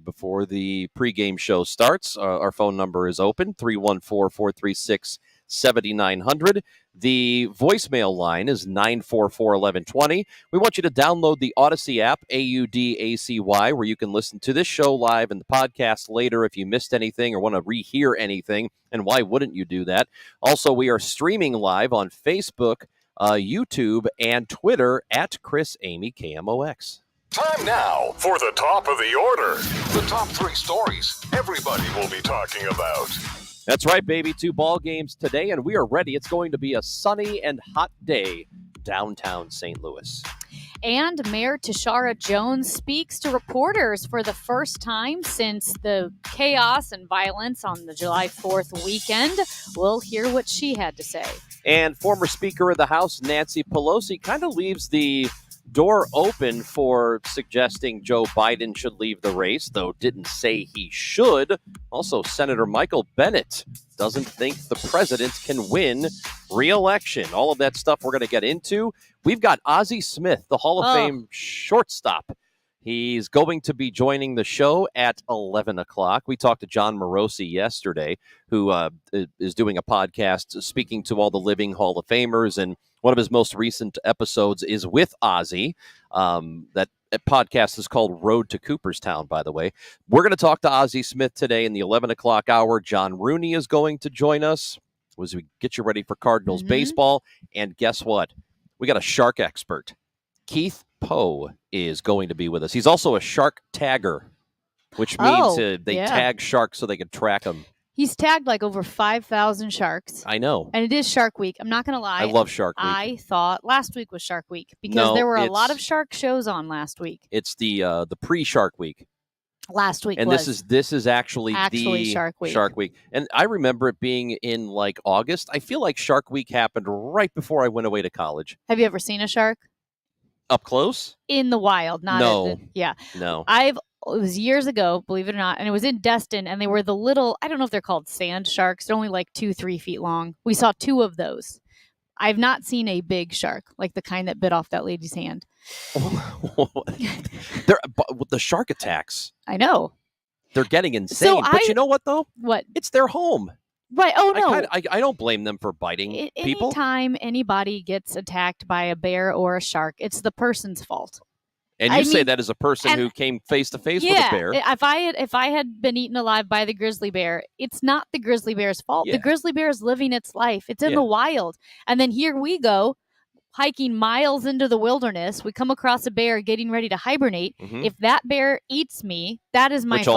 before the pregame show starts. Our phone number is open, 314-436-7900. The voicemail line is 944-1120. We want you to download the Odyssey app, AUDACY, where you can listen to this show live and the podcast later if you missed anything or want to rehear anything. And why wouldn't you do that? Also, we are streaming live on Facebook, YouTube, and Twitter at Chris Amy KMOX. Time now for the top of the order. The top 3 stories everybody will be talking about. That's right, baby. 2 ball games today, and we are ready. It's going to be a sunny and hot day downtown St. Louis. And Mayor Tashara Jones speaks to reporters for the first time since the chaos and violence on the July 4th weekend. We'll hear what she had to say. And former Speaker of the House, Nancy Pelosi, kind of leaves the door open for suggesting Joe Biden should leave the race, though didn't say he should. Also, Senator Michael Bennet doesn't think the president can win re-election. All of that stuff we're going to get into. We've got Ozzie Smith, the Hall of Fame shortstop. He's going to be joining the show at 11 o'clock. We talked to John Morosi yesterday, who is doing a podcast speaking to all the living Hall of Famers, and one of his most recent episodes is with Ozzie. That podcast is called Road to Cooperstown, by the way. We're going to talk to Ozzie Smith today in the 11 o'clock hour. John Rooney is going to join us as we get you ready for Cardinals baseball. And guess what? We got a shark expert. Keith Poe is going to be with us. He's also a shark tagger, which means they tag sharks so they can track them. He's tagged like over 5,000 sharks. I know. And it is Shark Week. I'm not going to lie. I love Shark Week. I thought last week was Shark Week because there were a lot of shark shows on last week. It's the pre-Shark Week. Last week and was. this is actually the Shark Week. Shark Week. And I remember it being in like August. I feel like Shark Week happened right before I went away to college. Have you ever seen a shark? Up close? In the wild, not No. No. It was years ago, believe it or not, and it was in Destin, and they were the little, I don't know if they're called sand sharks. They're only like 2-3 feet long. We saw 2 of those. I've not seen a big shark, like the kind that bit off that lady's hand. The shark attacks. I know. They're getting insane. But you know what, though? What? It's their home. Right. Oh, no. I don't blame them for biting people. Anytime anybody gets attacked by a bear or a shark, it's the person's fault. And you say that as a person who came face to face with a bear. If I had been eaten alive by the grizzly bear, it's not the grizzly bear's fault. Yeah. The grizzly bear is living its life. It's in the wild. And then here we go, hiking miles into the wilderness. We come across a bear getting ready to hibernate. Mm-hmm. If that bear eats me, that is my fault.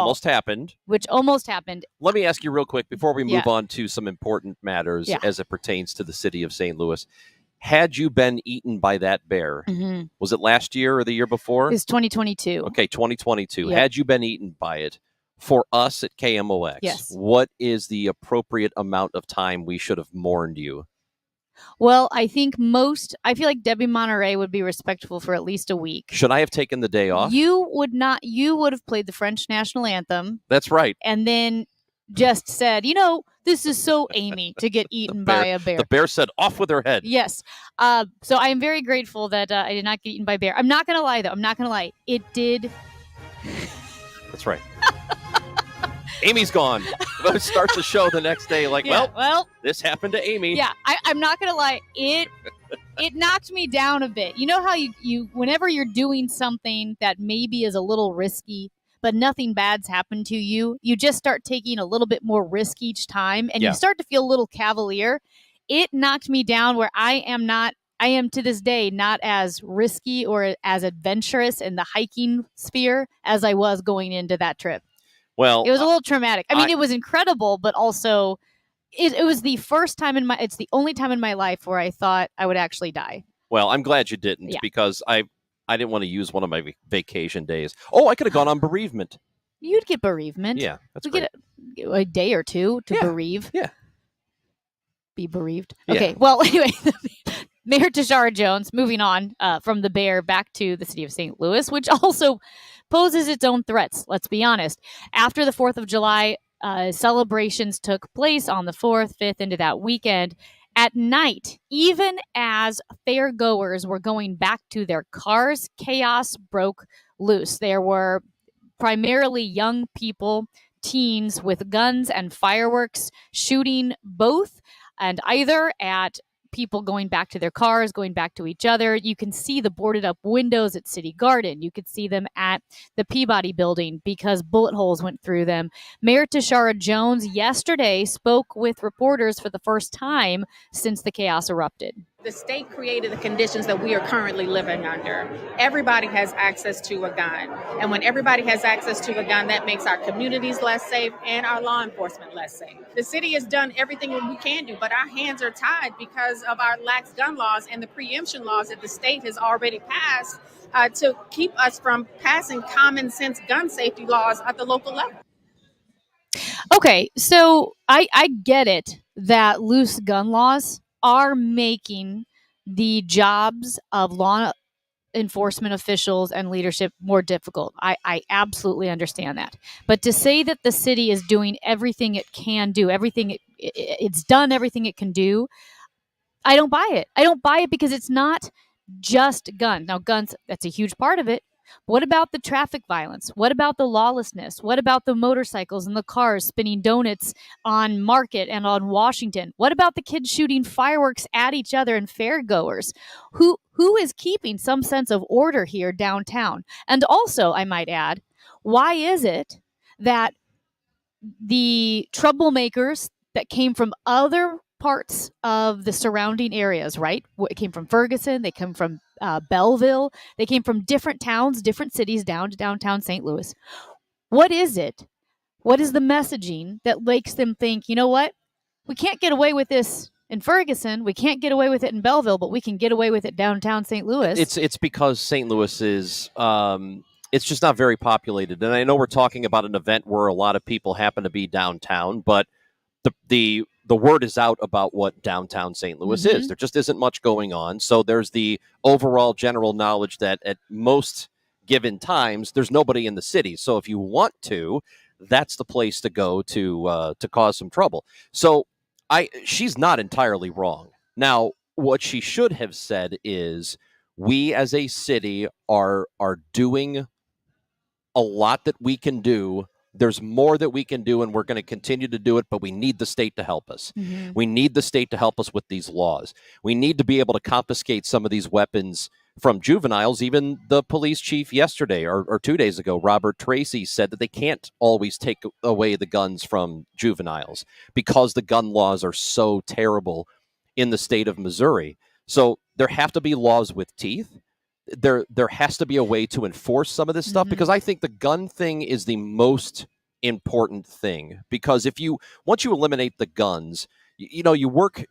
Which almost happened. Let me ask you real quick before we move on to some important matters as it pertains to the city of St. Louis. Had you been eaten by that bear, was it last year or the year before? It was 2022. Okay, 2022. Yep. Had you been eaten by it, for us at KMOX, what is the appropriate amount of time we should have mourned you? Well, I feel like Debbie Monterey would be respectful for at least a week. Should I have taken the day off? You would not. You would have played the French national anthem. That's right. And then just said, this is so Amy to get eaten by a bear. The bear said, off with her head. Yes. So I am very grateful that I did not get eaten by a bear. I'm not going to lie, though. I'm not going to lie. It did. That's right. Amy's gone. Starts the show the next day like, well, this happened to Amy. Yeah, I'm not going to lie. It knocked me down a bit. You know how you whenever you're doing something that maybe is a little risky, but nothing bad's happened to you, you just start taking a little bit more risk each time, and you start to feel a little cavalier. It knocked me down where I am to this day not as risky or as adventurous in the hiking sphere as I was going into that trip. Well, it was a little traumatic. I mean, it was incredible, but also it was the first time it's the only time in my life where I thought I would actually die. Well, I'm glad you didn't because I didn't want to use one of my vacation days. Oh, I could have gone on bereavement. You'd get bereavement. Yeah, that's great. Get a day or two to bereave. Yeah. Be bereaved. Okay, well, anyway, Mayor Tashara Jones, moving on from the bear back to the city of St. Louis, which also poses its own threats, let's be honest. After the 4th of July, celebrations took place on the 4th, 5th, into that weekend. At night, even as fairgoers were going back to their cars, chaos broke loose. There were primarily young people, teens with guns and fireworks, shooting both and either at people going back to their cars, going back to each other. You can see the boarded up windows at City Garden. You could see them at the Peabody building because bullet holes went through them. Mayor Tashara Jones yesterday spoke with reporters for the first time since the chaos erupted. The state created the conditions that we are currently living under. Everybody has access to a gun. And when everybody has access to a gun, that makes our communities less safe and our law enforcement less safe. The city has done everything we can do, but our hands are tied because of our lax gun laws and the preemption laws that the state has already passed to keep us from passing common sense gun safety laws at the local level. Okay, so I get it that loose gun laws are making the jobs of law enforcement officials and leadership more difficult. I absolutely understand that. But to say that the city is doing everything it can do, it's done everything it can do, I don't buy it. I don't buy it because it's not just guns. Now, guns, that's a huge part of it. What about the traffic violence? What about the lawlessness? What about the motorcycles and the cars spinning donuts on Market and on Washington? What about the kids shooting fireworks at each other and fairgoers? Who is keeping some sense of order here downtown? And also, I might add, why is it that the troublemakers that came from other parts of the surrounding areas, right? It came from Ferguson, they come from Belleville, they came from different towns, different cities down to downtown St. Louis. What is it? What is the messaging that makes them think, you know what? We can't get away with this in Ferguson, we can't get away with it in Belleville, but we can get away with it downtown St. Louis. It's because St. Louis is it's just not very populated. And I know we're talking about an event where a lot of people happen to be downtown, but the word is out about what downtown St. Louis is. There just isn't much going on. So there's the overall general knowledge that at most given times, there's nobody in the city. So if you want to, that's the place to go to cause some trouble. So she's not entirely wrong. Now, what she should have said is, we as a city are doing a lot that we can do. There's more that we can do, and we're going to continue to do it, but we need the state to help us. We need the state to help us with these laws. We need to be able to confiscate some of these weapons from juveniles. Even the police chief yesterday or 2 days ago, Robert Tracy, said that they can't always take away the guns from juveniles because the gun laws are so terrible in the state of Missouri. So there have to be laws with teeth. There has to be a way to enforce some of this stuff, because I think the gun thing is the most important thing. Because once you eliminate the guns, you work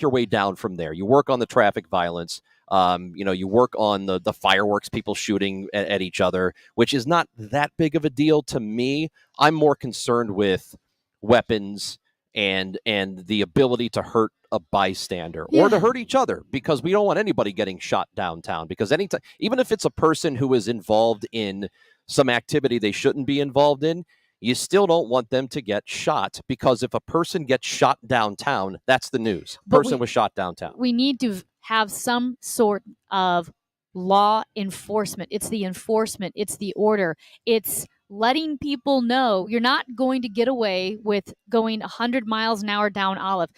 your way down from there. You work on the traffic violence. You work on the fireworks, people shooting at each other, which is not that big of a deal to me. I'm more concerned with weapons and the ability to hurt a bystander or to hurt each other, because we don't want anybody getting shot downtown. Because anytime, even if it's a person who is involved in some activity they shouldn't be involved in, you still don't want them to get shot, because if a person gets shot downtown, that's the news. Person was shot downtown. We need to have some sort of law enforcement. It's the enforcement. It's the order. It's letting people know you're not going to get away with going 100 miles an hour down Olive.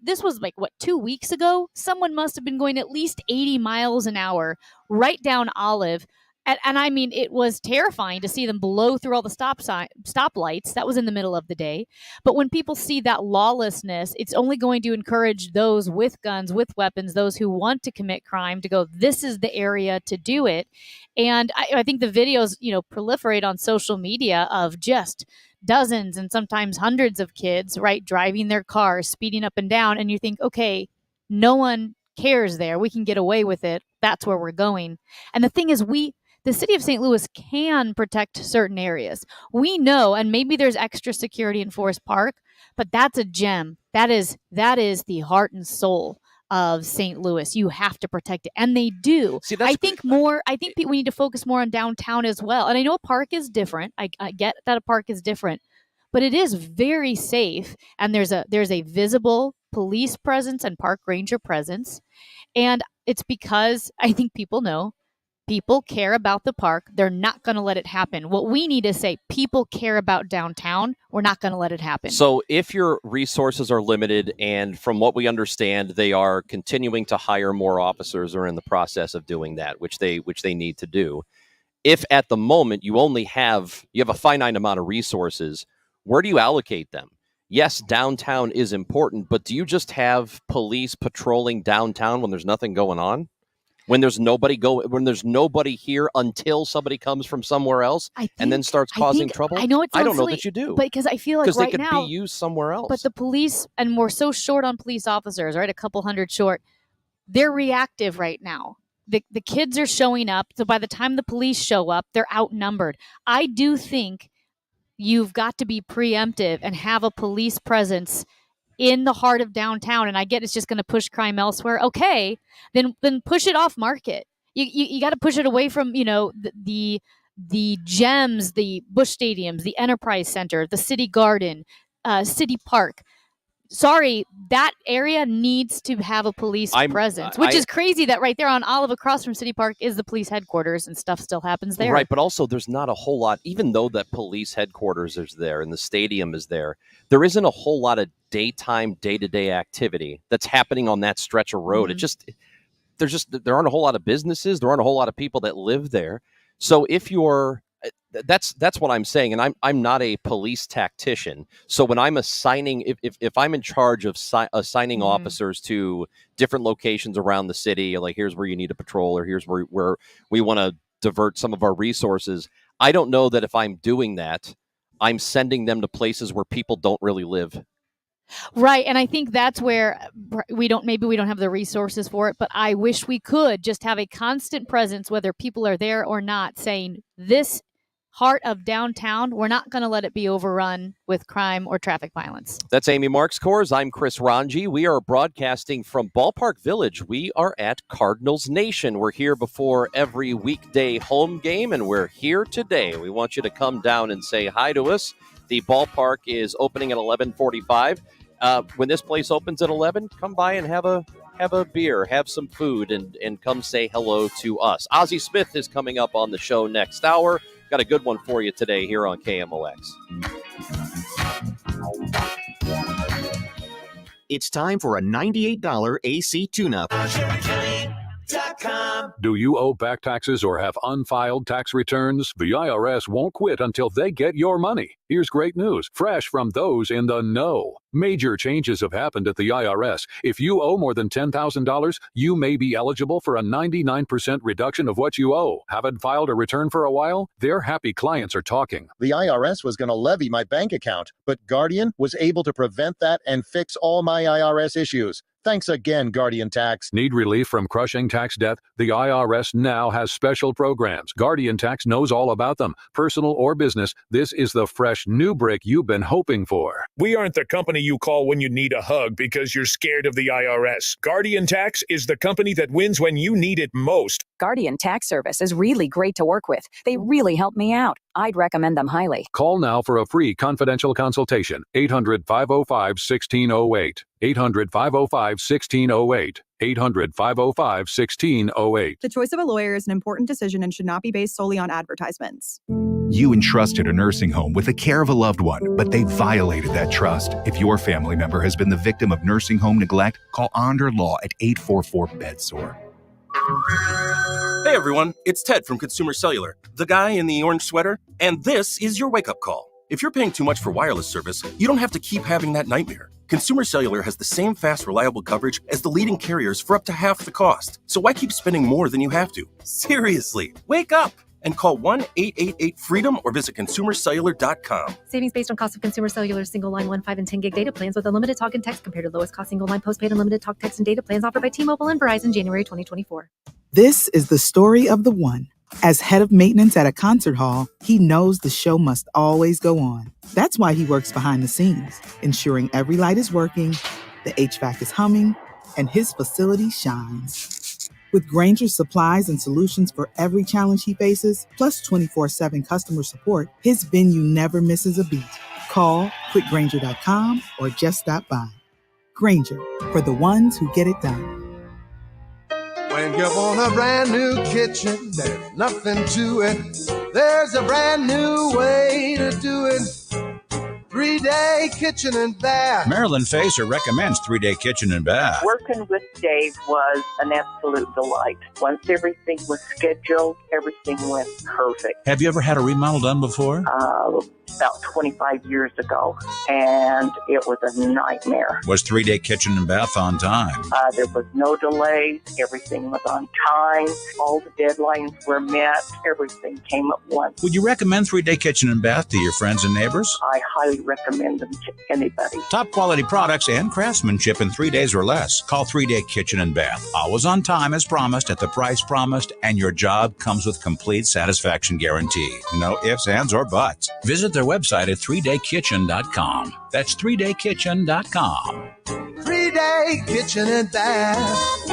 This was 2 weeks ago? Someone must have been going at least 80 miles an hour right down Olive. And I mean, it was terrifying to see them blow through all the stoplights. That was in the middle of the day. But when people see that lawlessness, it's only going to encourage those with guns, with weapons, those who want to commit crime to go, this is the area to do it. And I think the videos, proliferate on social media of just dozens and sometimes hundreds of kids, right, driving their cars, speeding up and down. And you think, okay, no one cares there. We can get away with it. That's where we're going. And the thing is, the city of St. Louis can protect certain areas. We know, and maybe there's extra security in Forest Park, but that's a gem. That is the heart and soul of St. Louis. You have to protect it, and they do. See, I think we need to focus more on downtown as well. And I know a park is different. I get that a park is different, but it is very safe, and there's a visible police presence and park ranger presence, and it's because I think people know People care about the park. They're not going to let it happen. What we need to say, people care about downtown. We're not going to let it happen. So if your resources are limited, and from what we understand, they are continuing to hire more officers, or in the process of doing that, which they need to do. If at the moment you have a finite amount of resources, where do you allocate them? Yes, downtown is important, but do you just have police patrolling downtown when there's nothing going on? When there's nobody here until somebody comes from somewhere else and then starts causing trouble? I know it sounds I don't know silly, that you do. but because I feel like they could be used somewhere else. But the police, and we're so short on police officers, right? A couple hundred short. They're reactive right now. The kids are showing up. So by the time the police show up, they're outnumbered. I do think you've got to be preemptive and have a police presence in the heart of downtown. And I get it's just going to push crime elsewhere. Okay, then push it off market. You got to push it away from, the gems, the Busch Stadiums, the Enterprise Center, the City Garden, City Park. Sorry, that area needs to have a police presence, which is crazy that right there on Olive across from City Park is the police headquarters and stuff still happens there. Right, but also there's not a whole lot, even though that police headquarters is there and the stadium is there isn't a whole lot of daytime, day-to-day activity that's happening on that stretch of road. Mm-hmm. There aren't a whole lot of businesses, there aren't a whole lot of people that live there. So if you're that's what I'm saying, and I'm not a police tactician. So when I'm assigning, if I'm in charge of assigning mm-hmm. officers to different locations around the city, like here's where you need to patrol, or here's where we want to divert some of our resources, I don't know that if I'm doing that, I'm sending them to places where people don't really live. Right, and I think that's where we don't have the resources for it, but I wish we could just have a constant presence, whether people are there or not, saying this heart of downtown, we're not going to let it be overrun with crime or traffic violence. That's Amy Marks-Kors. I'm Chris Ranji. We are broadcasting from Ballpark Village. We are at Cardinals Nation. We're here before every weekday home game, and we're here today. We want you to come down and say hi to us. The ballpark is opening at 11:45. When this place opens at 11, come by and have a beer, have some food, and come say hello to us. Ozzie Smith is coming up on the show next hour. Got a good one for you today here on KMOX. It's time for a $98 AC tune-up. Do you owe back taxes or have unfiled tax returns? The IRS won't quit until they get your money. Here's great news, fresh from those in the know. Major changes have happened at the IRS. If you owe more than $10,000, you may be eligible for a 99% reduction of what you owe. Haven't filed a return for a while? Their happy clients are talking. The IRS was going to levy my bank account, but Guardian was able to prevent that and fix all my IRS issues. Thanks again, Guardian Tax. Need relief from crushing tax debt? The IRS now has special programs. Guardian Tax knows all about them. Personal or business, this is the fresh new brick you've been hoping for. We aren't the company you call when you need a hug because you're scared of the IRS. Guardian Tax is the company that wins when you need it most. Guardian Tax Service is really great to work with. They really help me out. I'd recommend them highly. Call now for a free confidential consultation. 800-505-1608. 800-505-1608. 800-505-1608. The choice of a lawyer is an important decision and should not be based solely on advertisements. You entrusted a nursing home with the care of a loved one, but they violated that trust. If your family member has been the victim of nursing home neglect, call Onder Law at 844-BED-SORE. Hey everyone, it's Ted from Consumer Cellular, the guy in the orange sweater, and this is your wake-up call. If you're paying too much for wireless service, you don't have to keep having that nightmare. Consumer Cellular has the same fast, reliable coverage as the leading carriers for up to half the cost. So why keep spending more than you have to? Seriously, wake up and call 1-888-FREEDOM or visit consumercellular.com. Savings based on cost of Consumer Cellular single line 1, 5, and 10 gig data plans with unlimited talk and text compared to lowest cost single line postpaid unlimited talk, text, and data plans offered by T-Mobile and Verizon January 2024. This is the story of the one. As head of maintenance at a concert hall, he knows the show must always go on. That's why he works behind the scenes, ensuring every light is working, the HVAC is humming, and his facility shines. With Grainger's supplies and solutions for every challenge he faces, plus 24/7 customer support, his venue never misses a beat. Call quickgrainger.com or just stop by. Grainger, for the ones who get it done. When you want a brand new kitchen, there's nothing to it. There's a brand new way to do it. 3-day kitchen and bath. Marilyn Facer recommends 3-day kitchen and bath. Working with Dave was an absolute delight. Once everything was scheduled, everything went perfect. Have you ever had a remodel done before? About 25 years ago, and it was a nightmare. Was 3-day kitchen and bath on time? There was no delays. Everything was on time. All the deadlines were met. Everything came at once. Would you recommend 3-day kitchen and bath to your friends and neighbors? I highly recommend them to anybody. Top quality products and craftsmanship in 3 days or less. Call 3-day kitchen and bath. Always on time as promised, at the price promised, and your job comes with complete satisfaction guarantee. No ifs, ands, or buts. Visit their website at 3daykitchen.com. That's 3daykitchen.com. 3-day kitchen and bath.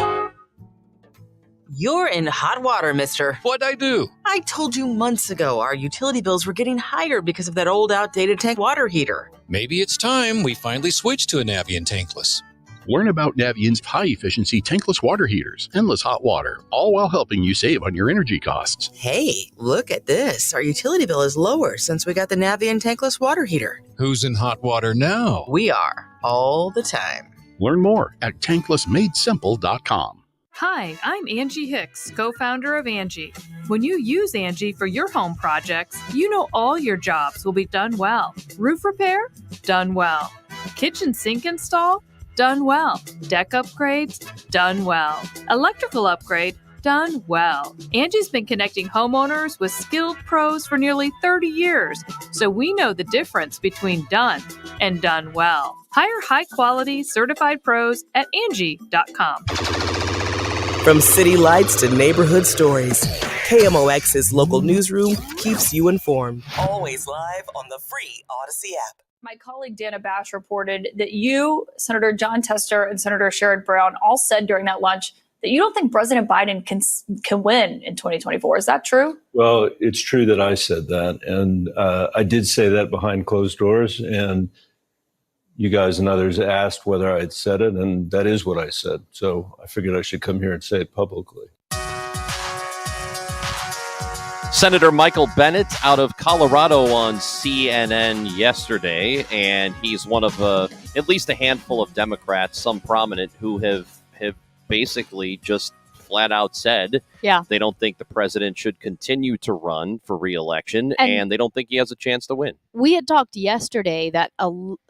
You're in hot water, mister. What'd I do? I told you months ago our utility bills were getting higher because of that old outdated tank water heater. Maybe it's time we finally switch to a Navien tankless. Learn about Navient's high-efficiency tankless water heaters, endless hot water, all while helping you save on your energy costs. Hey, look at this. Our utility bill is lower since we got the Navien tankless water heater. Who's in hot water now? We are, all the time. Learn more at tanklessmadesimple.com. Hi, I'm Angie Hicks, co-founder of Angie. When you use Angie for your home projects, you know all your jobs will be done well. Roof repair? Done well. Kitchen sink install? Done well. Deck upgrades? Done well. Electrical upgrade? Done well. Angie's been connecting homeowners with skilled pros for nearly 30 years, so we know the difference between done and done well. Hire high-quality, certified pros at Angie.com. From city lights to neighborhood stories, KMOX's local newsroom keeps you informed. Always live on the free Odyssey app. My colleague Dana Bash reported that you, Senator John Tester, and Senator Sherrod Brown all said during that lunch that you don't think President Biden can win in 2024. Is that true? Well, it's true that I said that. And I did say that behind closed doors. And you guys and others asked whether I'd said it. And that is what I said. So I figured I should come here and say it publicly. Senator Michael Bennet out of Colorado on CNN yesterday, and he's one of at least a handful of Democrats, some prominent, who have basically just flat out said they don't think the president should continue to run for re-election, and they don't think he has a chance to win. We had talked yesterday that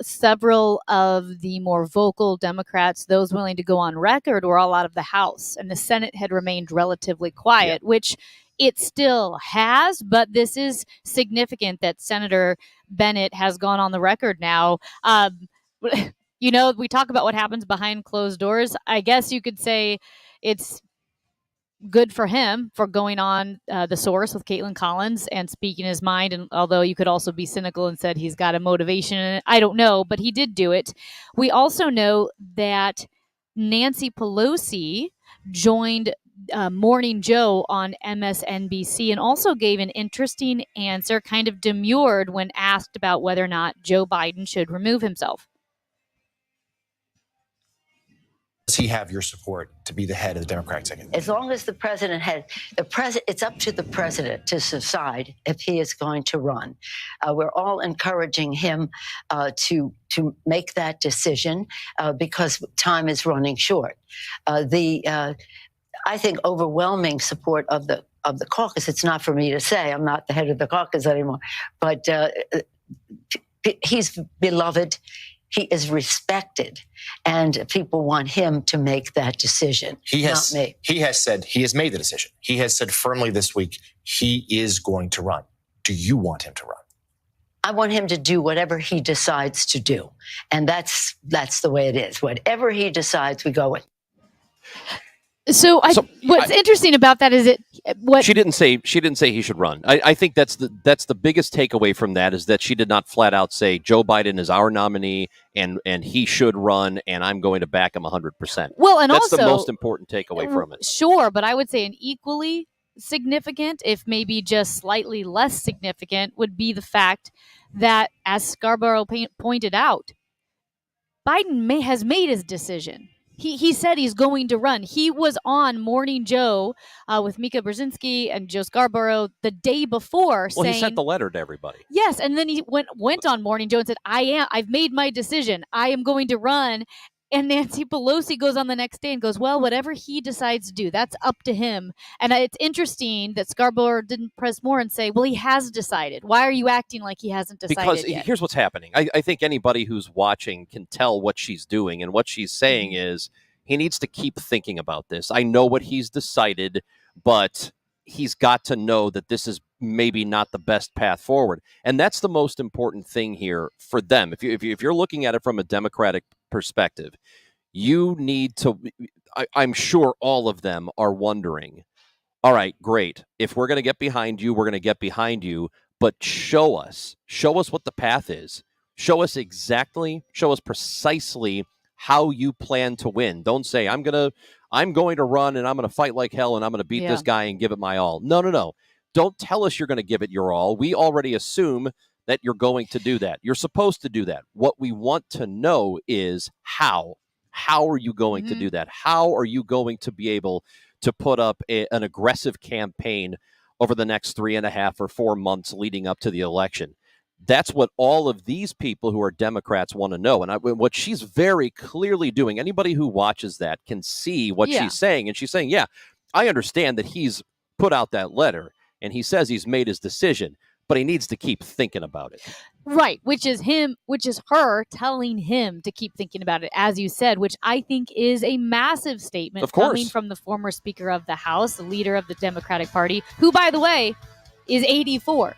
several of the more vocal Democrats, those willing to go on record, were all out of the House, and the Senate had remained relatively quiet, which it still has, but this is significant that Senator Bennett has gone on the record now. You know, we talk about what happens behind closed doors. I guess you could say it's good for him for going on The Source with Caitlin Collins and speaking his mind. And although you could also be cynical and said he's got a motivation in it, I don't know, but he did do it. We also know that Nancy Pelosi joined Morning Joe on MSNBC and also gave an interesting answer, kind of demurred when asked about whether or not Joe Biden should remove himself. Does he have your support to be the head of the Democratic ticket? As long as the president has it's up to the president to decide if he is going to run. We're all encouraging him to make that decision because time is running short. I think overwhelming support of the caucus. It's not for me to say. I'm not the head of the caucus anymore, but he's beloved. He is respected, and people want him to make that decision, not me. He has said he has made the decision. He has said firmly this week he is going to run. Do you want him to run? I want him to do whatever he decides to do, and that's the way it is. Whatever he decides, we go with. What's interesting about that is she didn't say he should run. I think that's the biggest takeaway from that is that she did not flat out say Joe Biden is our nominee and he should run and I'm going to back him 100%. Well, and that's also the most important takeaway from it. Sure, but I would say an equally significant, if maybe just slightly less significant, would be the fact that, as Scarborough pointed out, Biden has made his decision. He said he's going to run. He was on Morning Joe with Mika Brzezinski and Joe Scarborough the day before saying... he sent the letter to everybody. Yes, and then he went on Morning Joe and said, I've made my decision. I am going to run. And Nancy Pelosi goes on the next day and goes, well, whatever he decides to do, that's up to him. And it's interesting that Scarborough didn't press more and say, well, he has decided. Why are you acting like he hasn't decided because yet? Here's what's happening. I think anybody who's watching can tell what she's doing. And what she's saying is he needs to keep thinking about this. I know what he's decided, but he's got to know that this is maybe not the best path forward. And that's the most important thing here for them. If you're looking at it from a Democratic perspective, you need to, I'm sure all of them are wondering, all right, great. If we're going to get behind you, we're going to get behind you, but show us what the path is. Show us precisely how you plan to win. Don't say, I'm going to run and I'm going to fight like hell and I'm going to beat this guy and give it my all. No. Don't tell us you're going to give it your all. We already assume that you're going to do that. You're supposed to do that. What we want to know is how. How are you going to do that? How are you going to be able to put up an aggressive campaign over the next 3.5 or 4 months leading up to the election? That's what all of these people who are Democrats want to know. And what she's very clearly doing, anybody who watches that can see what she's saying. And she's saying, yeah, I understand that he's put out that letter and he says he's made his decision, but he needs to keep thinking about it. Right, which is her telling him to keep thinking about it, as you said, which I think is a massive statement coming from the former Speaker of the House, the leader of the Democratic Party, who, by the way, is 84.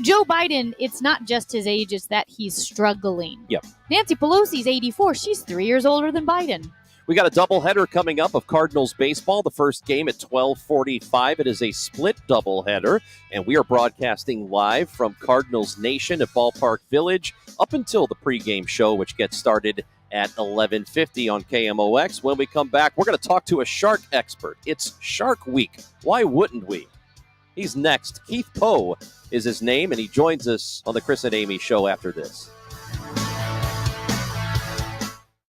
Joe Biden, it's not just his age, it's that he's struggling. Yep. Nancy Pelosi's 84. She's 3 years older than Biden. We got a doubleheader coming up of Cardinals baseball. The first game at 12:45. It is a split doubleheader, and we are broadcasting live from Cardinals Nation at Ballpark Village up until the pregame show, which gets started at 11:50 on KMOX. When we come back, we're going to talk to a shark expert. It's Shark Week. Why wouldn't we? He's next. Keith Poe is his name, and he joins us on the Chris and Amy show after this.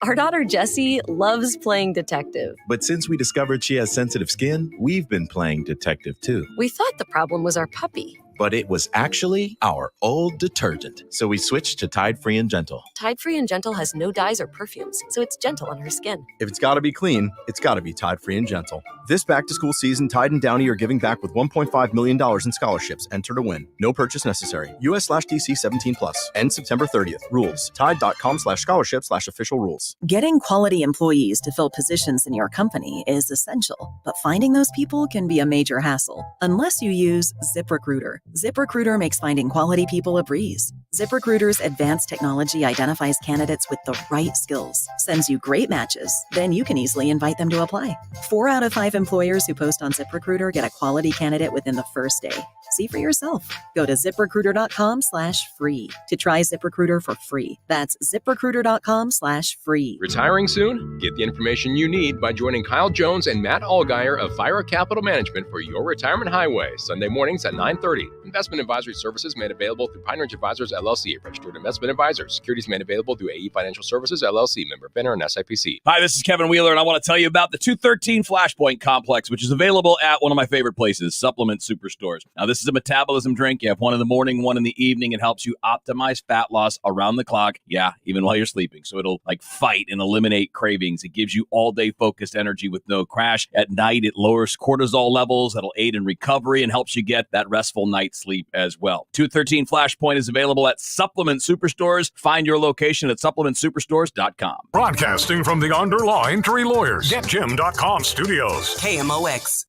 Our daughter Jessie loves playing detective. But since we discovered she has sensitive skin, we've been playing detective too. We thought the problem was our puppy. But it was actually our old detergent. So we switched to Tide Free and Gentle. Tide Free and Gentle has no dyes or perfumes, so it's gentle on her skin. If it's got to be clean, it's got to be Tide Free and Gentle. This back-to-school season, Tide and Downy are giving back with $1.5 million in scholarships. Enter to win. No purchase necessary. US/DC 17+. End September 30th. Rules. Tide.com/scholarship/official rules. Getting quality employees to fill positions in your company is essential, but finding those people can be a major hassle unless you use ZipRecruiter. ZipRecruiter makes finding quality people a breeze. ZipRecruiter's advanced technology identifies candidates with the right skills, sends you great matches, then you can easily invite them to apply. 4 out of 5 employers who post on ZipRecruiter get a quality candidate within the first day. See for yourself. Go to ZipRecruiter.com/free to try ZipRecruiter for free. That's ZipRecruiter.com/free. Retiring soon? Get the information you need by joining Kyle Jones and Matt Allgeier of Fira Capital Management for your retirement highway, Sunday mornings at 9:30. Investment advisory services made available through Pine Ridge Advisors, LLC, registered investment advisors. Securities made available through AE Financial Services, LLC, member FINRA and SIPC. Hi, this is Kevin Wheeler, and I want to tell you about the 213 Flashpoint Complex, which is available at one of my favorite places, Supplement Superstores. Now, this is a metabolism drink. You have one in the morning, one in the evening. It helps you optimize fat loss around the clock. Yeah, even while you're sleeping. So it'll fight and eliminate cravings. It gives you all-day focused energy with no crash. At night, it lowers cortisol levels. That'll aid in recovery and helps you get that restful night's sleep as well. 213 Flashpoint is available at Supplement Superstores. Find your location at supplementsuperstores.com. Broadcasting from the Underlaw Injury Lawyers, GetJim.com studios. KMOX.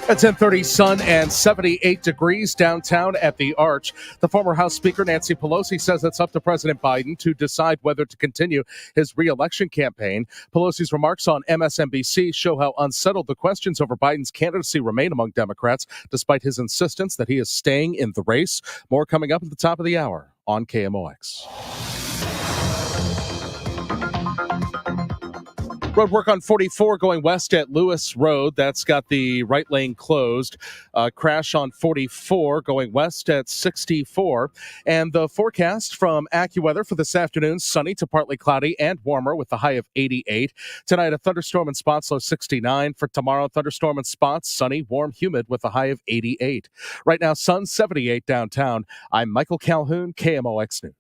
At 10:30, sun and 78 degrees downtown at the Arch. The former House Speaker Nancy Pelosi says it's up to President Biden to decide whether to continue his re-election campaign. Pelosi's remarks on MSNBC show how unsettled the questions over Biden's candidacy remain among Democrats, despite his insistence that he is staying in the race. More coming up at the top of the hour on KMOX. Road work on 44 going west at Lewis Road. That's got the right lane closed. Crash on 44 going west at 64. And the forecast from AccuWeather for this afternoon, sunny to partly cloudy and warmer with a high of 88. Tonight, a thunderstorm in spots, low 69. For tomorrow, thunderstorm in spots, sunny, warm, humid with a high of 88. Right now, sun 78 downtown. I'm Michael Calhoun, KMOX News.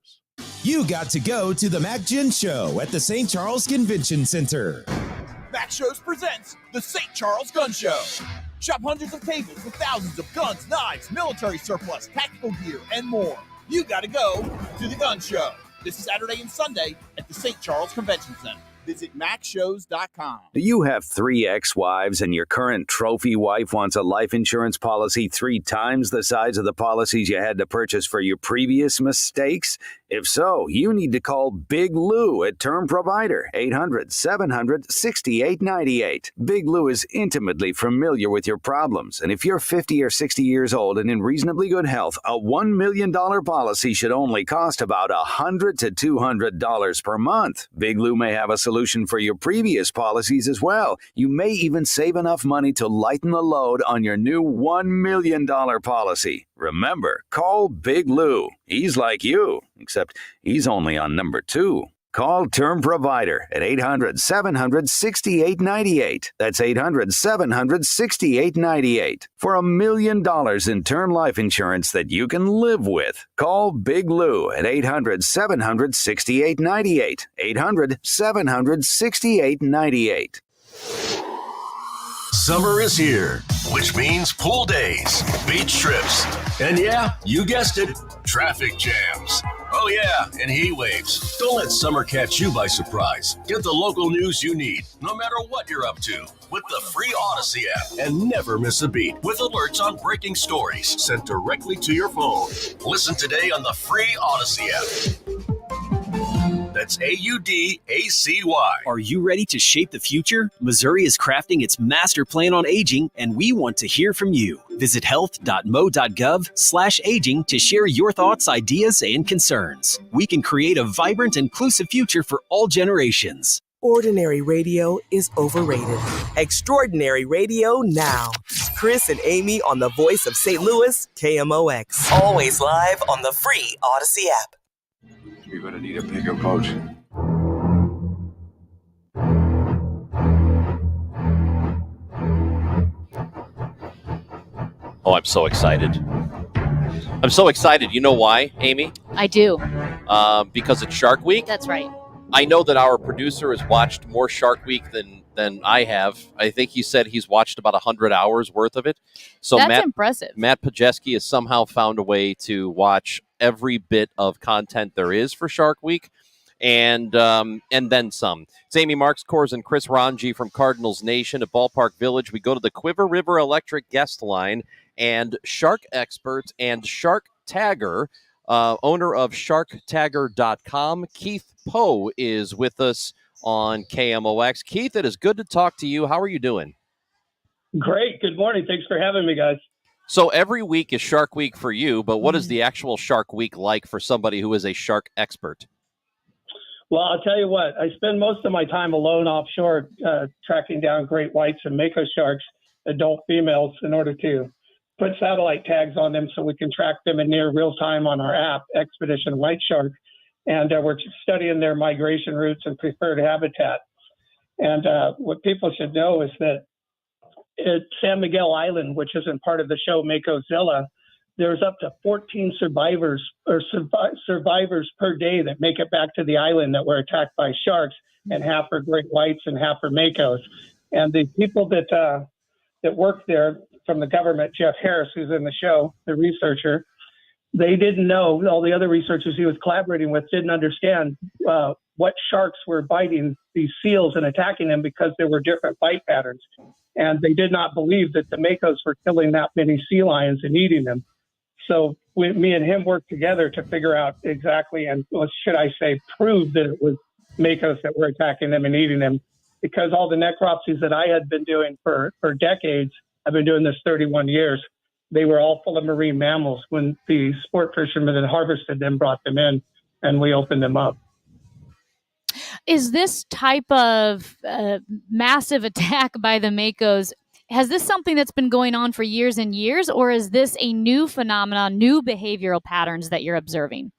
You got to go to the Mac Gin Show at the St. Charles Convention Center. Mac Shows presents the St. Charles Gun Show. Shop hundreds of tables with thousands of guns, knives, military surplus, tactical gear, and more. You got to go to the Gun Show this Saturday and Sunday at the St. Charles Convention Center. Visit MacShows.com. Do you have 3 ex-wives and your current trophy wife wants a life insurance policy 3 times the size of the policies you had to purchase for your previous mistakes? If so, you need to call Big Lou at Term Provider, 800-700-6898. Big Lou is intimately familiar with your problems, and if you're 50 or 60 years old and in reasonably good health, a $1 million policy should only cost about $100 to $200 per month. Big Lou may have a solution for your previous policies as well. You may even save enough money to lighten the load on your new $1 million policy. Remember, call Big Lou. He's like you, except he's only on number 2. Call Term Provider at 800-700-6898. That's 800-700-6898. For $1 million in term life insurance that you can live with. Call Big Lou at 800-700-6898. 800-700-6898. Summer is here, which means pool days, beach trips, and yeah, you guessed it, traffic jams. Oh yeah, and heat waves. Don't let summer catch you by surprise. Get the local news you need, no matter what you're up to, with the free Odyssey app, and never miss a beat with alerts on breaking stories sent directly to your phone. Listen today on the free Odyssey app. That's AUDACY. Are you ready to shape the future? Missouri is crafting its master plan on aging, and we want to hear from you. Visit health.mo.gov/aging to share your thoughts, ideas, and concerns. We can create a vibrant, inclusive future for all generations. Ordinary radio is overrated. Extraordinary radio now. Chris and Amy on the voice of St. Louis, KMOX. Always live on the free Odyssey app. You're going to need a bigger boat. Oh, I'm so excited. I'm so excited. You know why, Amy? I do. Because it's Shark Week. That's right. I know that our producer has watched more Shark Week than I have. I think he said he's watched about 100 hours worth of it. So That's impressive. Matt Pajeski has somehow found a way to watch every bit of content there is for Shark Week, and then some. It's Amy Marks, Kors, and Chris Ranji from Cardinals Nation at Ballpark Village. We go to the Quiver River Electric guest line, and shark expert and shark tagger, owner of sharktagger.com, Keith Poe, is with us on KMOX. Keith, it is good to talk to you. How are you doing? Great. Good morning. Thanks for having me, guys. So every week is Shark Week for you, but what is the actual Shark Week like for somebody who is a shark expert? Well, I'll tell you what, I spend most of my time alone offshore tracking down great whites and mako sharks, adult females, in order to put satellite tags on them so we can track them in near real time on our app, Expedition White Shark. And we're studying their migration routes and preferred habitat. And what people should know is that at San Miguel Island, which isn't part of the show Makozilla, there's up to 14 survivors per day that make it back to the island that were attacked by sharks, and half are great whites and half are makos. And the people that work there from the government, Jeff Harris, who's in the show, the researcher, they didn't know, all the other researchers he was collaborating with didn't understand what sharks were biting these seals and attacking them because there were different bite patterns. And they did not believe that the makos were killing that many sea lions and eating them. So me and him worked together to figure out exactly, and should I say, prove that it was makos that were attacking them and eating them. Because all the necropsies that I had been doing for decades, I've been doing this 31 years, they were all full of marine mammals. When the sport fishermen had harvested them, brought them in, and we opened them up. Is this type of massive attack by the Makos, has this something that's been going on for years and years, or is this a new phenomenon, new behavioral patterns that you're observing?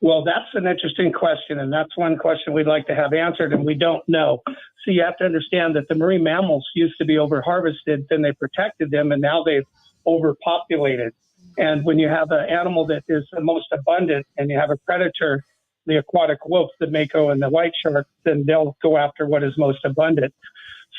Well, that's an interesting question, and that's one question we'd like to have answered, and we don't know. So you have to understand that the marine mammals used to be over-harvested, then they protected them, and now they've overpopulated. And when you have an animal that is the most abundant and you have a predator, the aquatic wolf, the mako and the white shark, then they'll go after what is most abundant.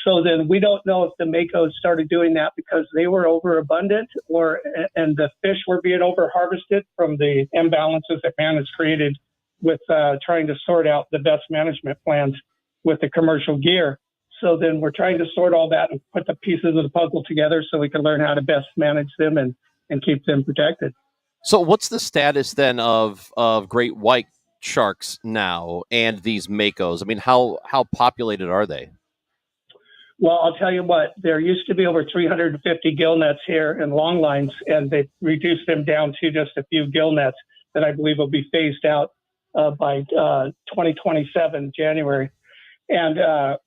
So then we don't know if the makos started doing that because they were overabundant and the fish were being overharvested from the imbalances that man has created with trying to sort out the best management plans with the commercial gear. So then we're trying to sort all that and put the pieces of the puzzle together so we can learn how to best manage them and keep them protected. So what's the status then of great white sharks now and these makos? I mean, how populated are they? Well, I'll tell you what, there used to be over 350 gill nets here in long lines, and they reduced them down to just a few gill nets that I believe will be phased out by 2027, January. And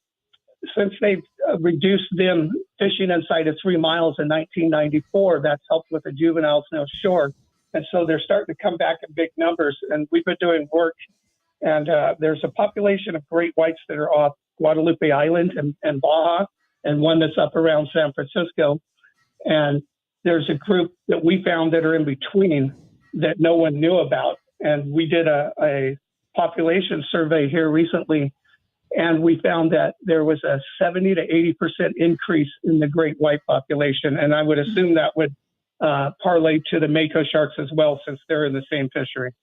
since they've reduced them fishing inside of 3 miles in 1994, that's helped with the juveniles now shore. And so they're starting to come back in big numbers. And we've been doing work, and there's a population of great whites that are off Guadalupe Island and Baja, and one that's up around San Francisco. And there's a group that we found that are in between that no one knew about. And we did a population survey here recently, and we found that there was a 70 to 80% increase in the great white population. And I would assume that would parlay to the mako sharks as well, since they're in the same fishery.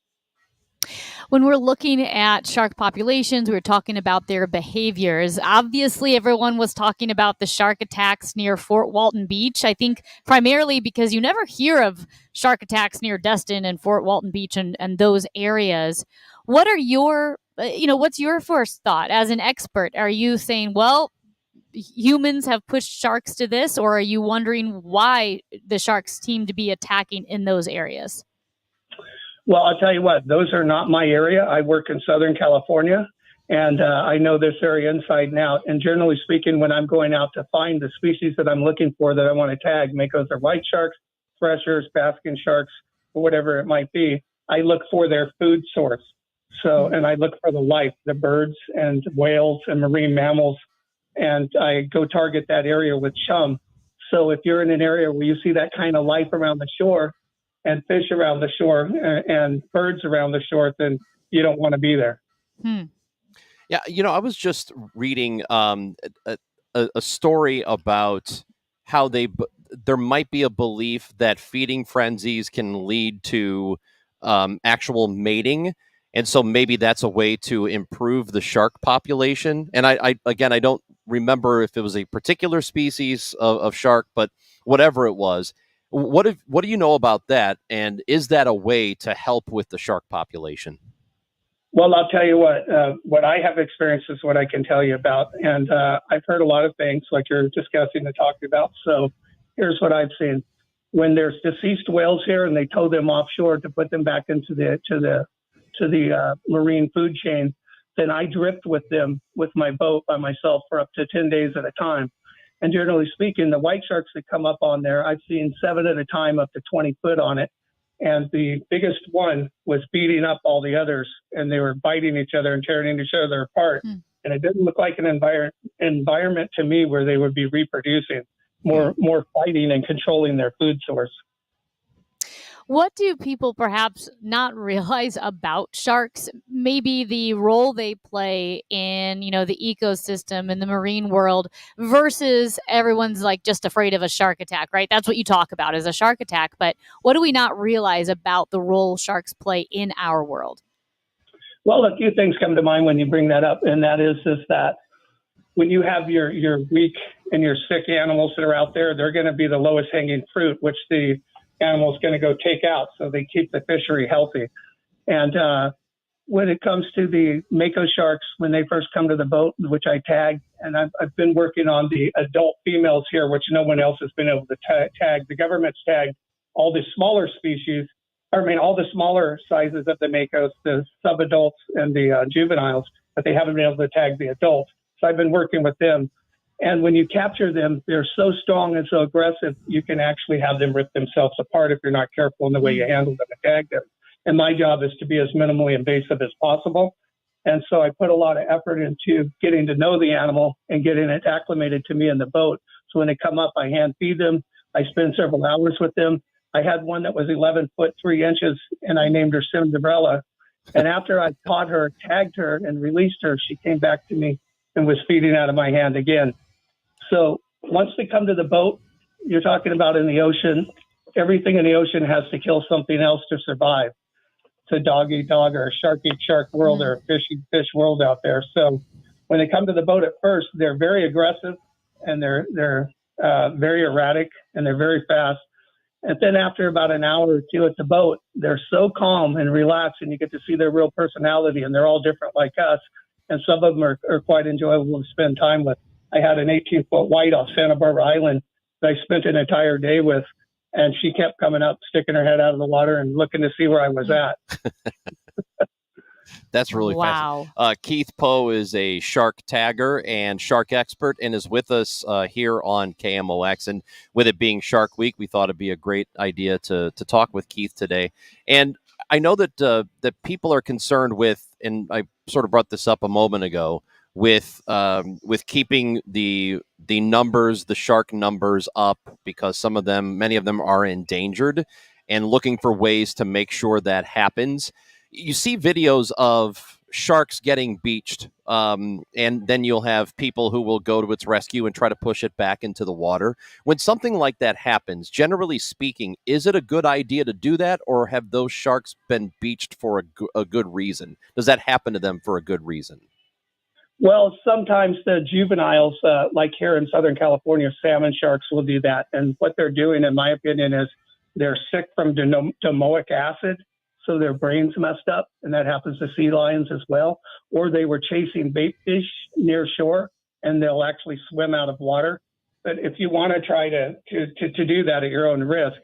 When we're looking at shark populations, we're talking about their behaviors. Obviously, everyone was talking about the shark attacks near Fort Walton Beach. I think primarily because you never hear of shark attacks near Destin and Fort Walton Beach and those areas. What are your, what's your first thought as an expert? Are you saying, well, humans have pushed sharks to this, or are you wondering why the sharks seem to be attacking in those areas? Well, I'll tell you what, those are not my area. I work in Southern California, and I know this area inside and out. And generally speaking, when I'm going out to find the species that I'm looking for that I want to tag, makos or white sharks, freshers, basking sharks, or whatever it might be, I look for their food source. So, and I look for the life, the birds and whales and marine mammals, and I go target that area with chum. So if you're in an area where you see that kind of life around the shore, and fish around the shore and birds around the shore, then you don't want to be there. Yeah, I was just reading a story about how there might be a belief that feeding frenzies can lead to actual mating. And so maybe that's a way to improve the shark population. And I don't remember if it was a particular species of shark, but whatever it was. What do you know about that? And is that a way to help with the shark population? Well, I'll tell you what I have experienced is what I can tell you about. And I've heard a lot of things like you're discussing and talking about. So here's what I've seen. When there's deceased whales here and they tow them offshore to put them back into the marine food chain, then I drift with them with my boat by myself for up to 10 days at a time. And generally speaking, the white sharks that come up on there, I've seen 7 at a time up to 20 foot on it. And the biggest one was beating up all the others, and they were biting each other and tearing each other apart. And it didn't look like an environment to me where they would be reproducing, more fighting and controlling their food source. What do people perhaps not realize about sharks? Maybe the role they play in, the ecosystem and the marine world versus everyone's like just afraid of a shark attack, right? That's what you talk about is a shark attack. But what do we not realize about the role sharks play in our world? Well, a few things come to mind when you bring that up, and that is that when you have your weak and your sick animals that are out there, they're going to be the lowest hanging fruit, which the animal's going to go take out, so they keep the fishery healthy. And when it comes to the mako sharks, when they first come to the boat, which I tag, and I've been working on the adult females here, which no one else has been able to tag. The government's tagged all the smaller species, all the smaller sizes of the makos, the subadults and the juveniles, but they haven't been able to tag the adult. So I've been working with them. And when you capture them, they're so strong and so aggressive, you can actually have them rip themselves apart if you're not careful in the way you handle them and tag them. And my job is to be as minimally invasive as possible. And so I put a lot of effort into getting to know the animal and getting it acclimated to me in the boat. So when they come up, I hand feed them. I spend several hours with them. I had one that was 11 foot 3 inches, and I named her Cinderella. And after I caught her, tagged her, and released her, she came back to me and was feeding out of my hand again. So once they come to the boat, you're talking about in the ocean, everything in the ocean has to kill something else to survive. It's a dog-eat-dog or a shark-eat-shark world or a fish-eat-fish world out there. So when they come to the boat at first, they're very aggressive and they're very erratic and they're very fast. And then after about an hour or two at the boat, they're so calm and relaxed and you get to see their real personality, and they're all different like us. And some of them are quite enjoyable to spend time with. I had an 18-foot white off Santa Barbara Island that I spent an entire day with, and she kept coming up, sticking her head out of the water and looking to see where I was at. That's really fascinating. Keith Poe is a shark tagger and shark expert and is with us here on KMOX. And with it being Shark Week, we thought it'd be a great idea to talk with Keith today. And I know that that people are concerned with, and I sort of brought this up a moment ago, with keeping the numbers, the shark numbers up, because many of them are endangered, and looking for ways to make sure that happens. You see videos of sharks getting beached, and then you'll have people who will go to its rescue and try to push it back into the water. When something like that happens, generally speaking, is it a good idea to do that, or have those sharks been beached for a good reason? Does that happen to them for a good reason? Well, sometimes the juveniles, like here in Southern California, salmon sharks will do that. And what they're doing, in my opinion, is they're sick from domoic acid. So their brain's messed up, and that happens to sea lions as well. Or they were chasing bait fish near shore, and they'll actually swim out of water. But if you want to try to do that at your own risk,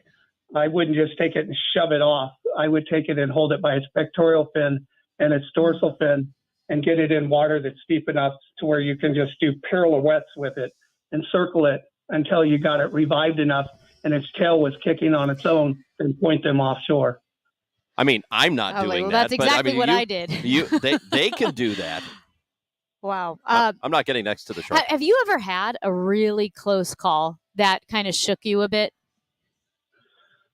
I wouldn't just take it and shove it off. I would take it and hold it by its pectoral fin and its dorsal fin and get it in water that's deep enough to where you can just do pirouettes with it and circle it until you got it revived enough and its tail was kicking on its own, and point them offshore. I mean, I'm not doing that. That's exactly but, what I did. They can do that. Wow. I'm not getting next to the shark. Have you ever had a really close call that kind of shook you a bit?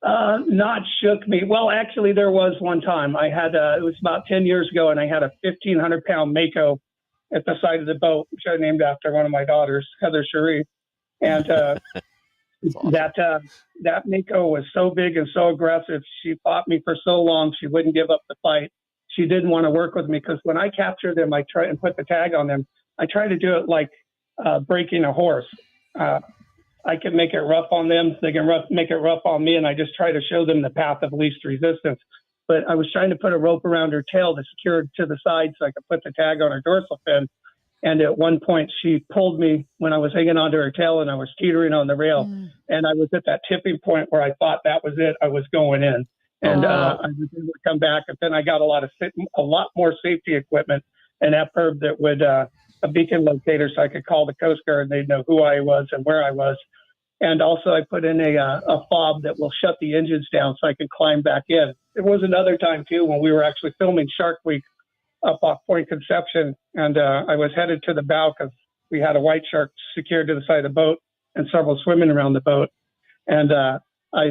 Not shook me. Well, actually, there was one time I had, it was about 10 years ago, and I had a 1,500-pound mako at the side of the boat, which I named after one of my daughters, Heather Cherie. And awesome. That mako was so big and so aggressive. She fought me for so long. She wouldn't give up the fight. She didn't want to work with me because when I capture them, I try and put the tag on them. I try to do it like breaking a horse. I can make it rough on them. They can make it rough on me, and I just try to show them the path of least resistance. But I was trying to put a rope around her tail to secure it to the side so I could put the tag on her dorsal fin. And at one point, she pulled me when I was hanging onto her tail, and I was teetering on the rail. And I was at that tipping point where I thought that was it. I was going in. And I was able to come back. And then I got a lot more safety equipment, and that perb that would a beacon locator so I could call the Coast Guard and they'd know who I was and where I was. And also I put in a fob that will shut the engines down so I can climb back in. There was another time, too, when we were actually filming Shark Week up off Point Conception, and I was headed to the bow because we had a white shark secured to the side of the boat and several swimming around the boat. And I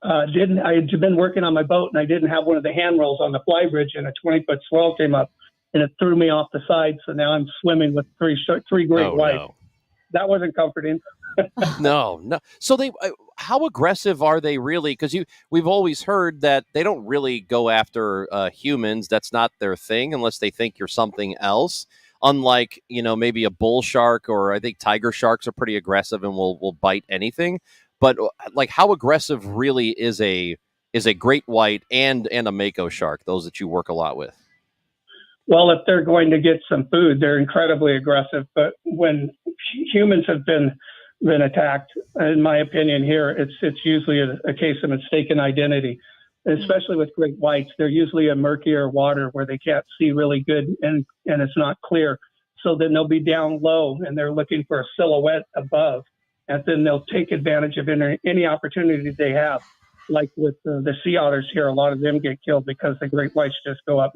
had been working on my boat, and I didn't have one of the handrails on the fly bridge, and a 20-foot swell came up, and it threw me off the side. So now I'm swimming with three great whites. No. That wasn't comforting. No. So how aggressive are they really? Because we've always heard that they don't really go after humans. That's not their thing unless they think you're something else. Unlike, maybe a bull shark, or I think tiger sharks are pretty aggressive and will bite anything. But like, how aggressive really is a great white and a mako shark? Those that you work a lot with. Well, if they're going to get some food, they're incredibly aggressive. But when humans have been attacked, in my opinion here, it's usually a case of mistaken identity. especially with great whites. They're usually in murkier water where they can't see really good and it's not clear. So then they'll be down low and they're looking for a silhouette above. And then they'll take advantage of any opportunity they have. Like with the sea otters here, a lot of them get killed because the great whites just go up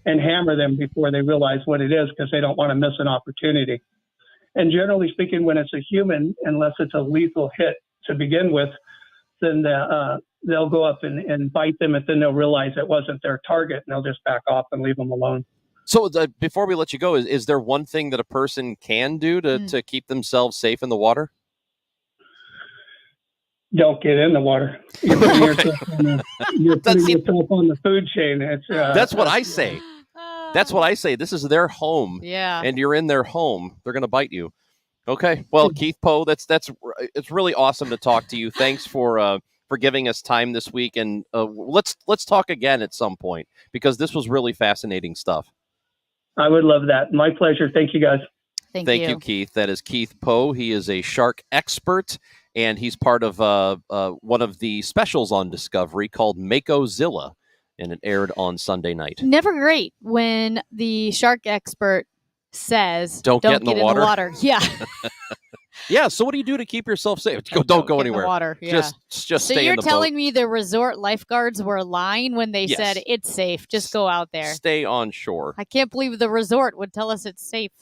and hammer them before they realize what it is because they don't want to miss an opportunity. And generally speaking, when it's a human, unless it's a lethal hit to begin with, then they'll go up and bite them, and then they'll realize it wasn't their target, and they'll just back off and leave them alone. So before we let you go, is there one thing that a person can do to keep themselves safe in the water? Don't get in the water. You're putting yourself on the food chain. That's what I say. That's what I say. This is their home. Yeah. And you're in their home. They're going to bite you. Okay. Well, Keith Poe, it's really awesome to talk to you. Thanks for giving us time this week. And let's talk again at some point because this was really fascinating stuff. I would love that. My pleasure. Thank you, guys. Thank you, Keith. That is Keith Poe. He is a shark expert, and he's part of one of the specials on Discovery called Makozilla, and it aired on Sunday night. Never great when the shark expert says, Don't get in the water. Yeah. Yeah, so what do you do to keep yourself safe? Don't go anywhere. In the water. Yeah. Just so stay in the you're boat. telling me the resort lifeguards were lying when they said it's safe. Just go out there. Stay on shore. I can't believe the resort would tell us it's safe.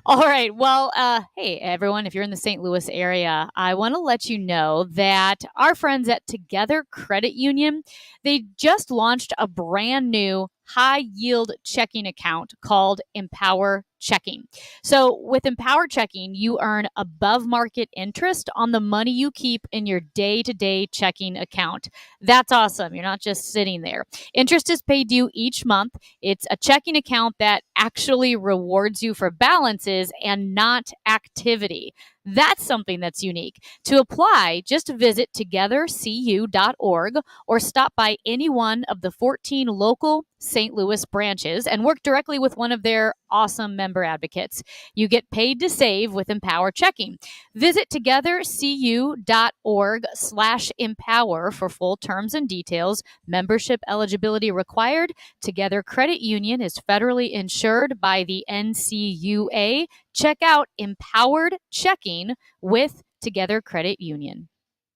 All right. Well, hey, everyone, if you're in the St. Louis area, I want to let you know that our friends at Together Credit Union, they just launched a brand new high-yield checking account called Empower Checking. So with Empower Checking, you earn above-market interest on the money you keep in your day-to-day checking account. That's awesome. You're not just sitting there. Interest is paid due each month. It's a checking account that actually rewards you for balances and not activity. That's something that's unique. To apply, just visit togethercu.org or stop by any one of the 14 local St. Louis branches and work directly with one of their awesome member advocates. You get paid to save with Empower Checking. Visit togethercu.org/empower for full terms and details. Membership eligibility required. Together Credit Union is federally insured by the NCUA. Check out Empowered Checking with Together Credit Union.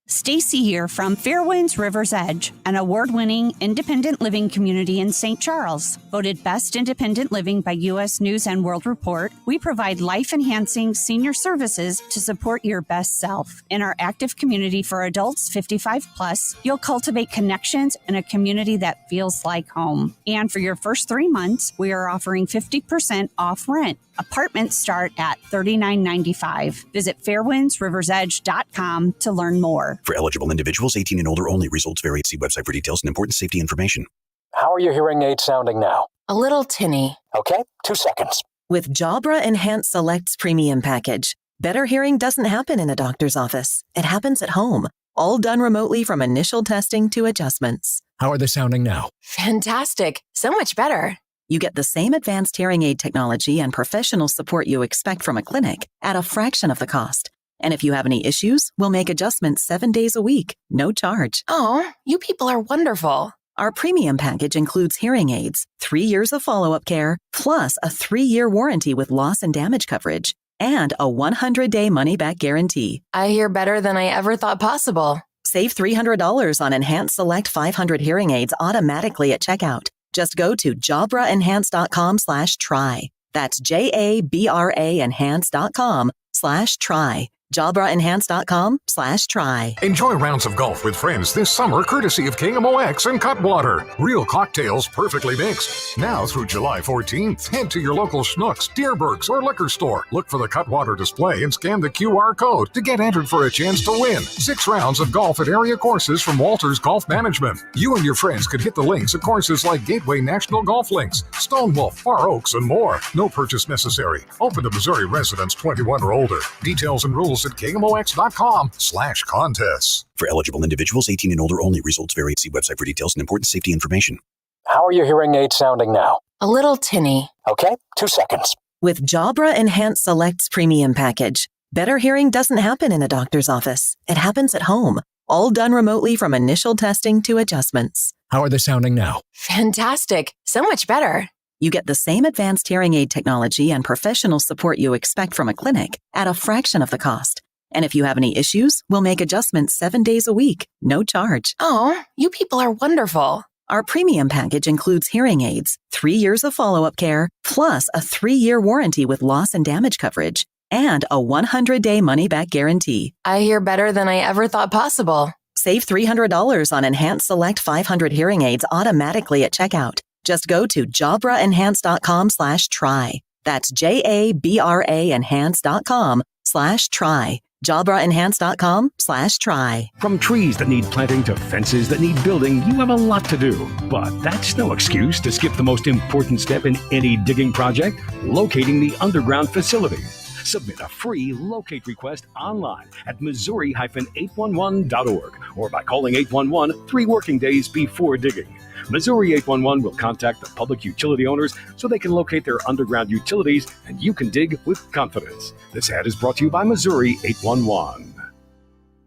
Stacy here from Fairwinds River's Edge, an award-winning independent living community in St. Charles. Voted Best Independent Living by U.S. News and World Report, we provide life-enhancing senior services to support your best self. In our active community for adults 55 plus, you'll cultivate connections in a community that feels like home. And for your first 3 months, we are offering 50% off rent. Apartments start at $39.95. Visit fairwindsriversedge.com to learn more. For eligible individuals 18 and older only. Results vary. See website for details and important safety information. How are your hearing aids sounding now? A little tinny. Okay, 2 seconds. With Jabra Enhanced Select's premium package, better hearing doesn't happen in a doctor's office. It happens at home, all done remotely from initial testing to adjustments. How are they sounding now? Fantastic. So much better. You get the same advanced hearing aid technology and professional support you expect from a clinic at a fraction of the cost. And if you have any issues, we'll make adjustments 7 days a week, no charge. Oh, you people are wonderful. Our premium package includes hearing aids, 3 years of follow-up care, plus a 3-year warranty with loss and damage coverage, and a 100-day money-back guarantee. I hear better than I ever thought possible. Save $300 on Enhanced Select 500 hearing aids automatically at checkout. Just go to jabraenhance.com/try. That's JABRA enhance.com/try. JabraEnhance.com/try. Enjoy rounds of golf with friends this summer courtesy of KMOX and Cutwater. Real cocktails perfectly mixed. Now through July 14th, head to your local Schnucks, Deerbergs, or liquor store. Look for the Cutwater display and scan the QR code to get entered for a chance to win 6 rounds of golf at area courses from Walters Golf Management. You and your friends could hit the links at courses like Gateway National Golf Links, Stonewolf, Far Oaks, and more. No purchase necessary. Open to Missouri residents 21 or older. Details and rules at KMOX.com/contests. For eligible individuals 18 and older only. Results vary. See website for details and important safety information. How are your hearing aids sounding now? A little tinny. Okay, 2 seconds. With Jabra Enhanced Select's premium package, better hearing doesn't happen in a doctor's office. It happens at home, all done remotely from initial testing to adjustments. How are they sounding now? Fantastic. So much better. You get the same advanced hearing aid technology and professional support you expect from a clinic at a fraction of the cost. And if you have any issues, we'll make adjustments 7 days a week, no charge. Oh, you people are wonderful. Our premium package includes hearing aids, 3 years of follow-up care, plus a 3-year warranty with loss and damage coverage, and a 100-day money-back guarantee. I hear better than I ever thought possible. Save $300 on Enhanced Select 500 hearing aids automatically at checkout. Just go to JabraEnhance.com/try. That's JABRA Enhance.com/try. JabraEnhance.com/try. From trees that need planting to fences that need building, you have a lot to do. But that's no excuse to skip the most important step in any digging project, locating the underground facility. Submit a free locate request online at Missouri-811.org or by calling 811 3 working days before digging. Missouri 811 will contact the public utility owners so they can locate their underground utilities and you can dig with confidence. This ad is brought to you by Missouri 811.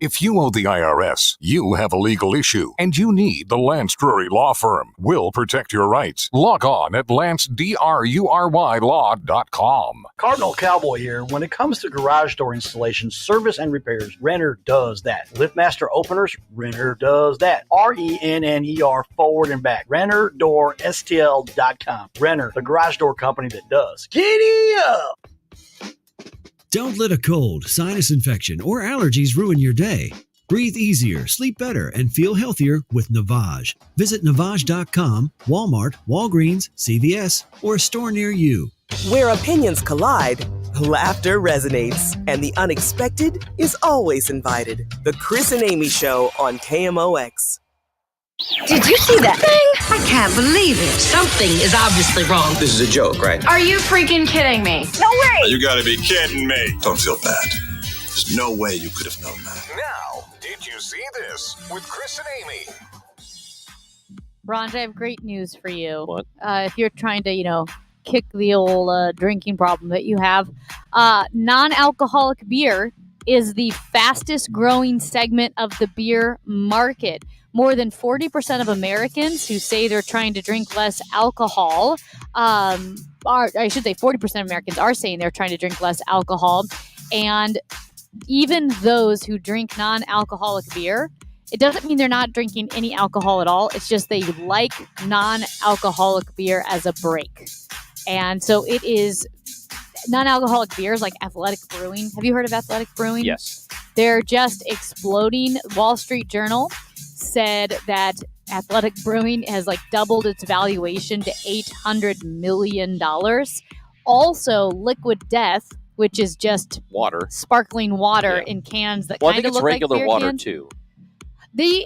If you owe the IRS, you have a legal issue, and you need the Lance Drury Law Firm. We'll protect your rights. Log on at lancedrurylaw.com. Cardinal Cowboy here. When it comes to garage door installation, service, and repairs, Renner does that. LiftMaster openers, Renner does that. RENNER forward and back. RennerDoorSTL.com. Renner, the garage door company that does. Giddy up! Don't let a cold, sinus infection, or allergies ruin your day. Breathe easier, sleep better, and feel healthier with Navage. Visit Navage.com, Walmart, Walgreens, CVS, or a store near you. Where opinions collide, laughter resonates, and the unexpected is always invited. The Chris and Amy Show on KMOX. Did you see that thing? I can't believe it. Something is obviously wrong. This is a joke, right? Are you freaking kidding me? No way! You gotta be kidding me. Don't feel bad. There's no way you could have known that. Now, did you see this with Chris and Amy? Ron, I have great news for you. What? If you're trying to, kick the old drinking problem that you have, non-alcoholic beer is the fastest growing segment of the beer market. More than 40% of Americans who say they're trying to drink less alcohol I should say 40% of Americans are saying they're trying to drink less alcohol. And even those who drink non-alcoholic beer, it doesn't mean they're not drinking any alcohol at all. It's just they like non-alcoholic beer as a break. And so it is non-alcoholic beers like Athletic Brewing. Have you heard of Athletic Brewing? Yes. They're just exploding. Wall Street Journal said that Athletic Brewing has doubled its valuation to $800 million. Also, Liquid Death, which is just water, sparkling water in cans that I kind think of it's look regular like beer water cans. too.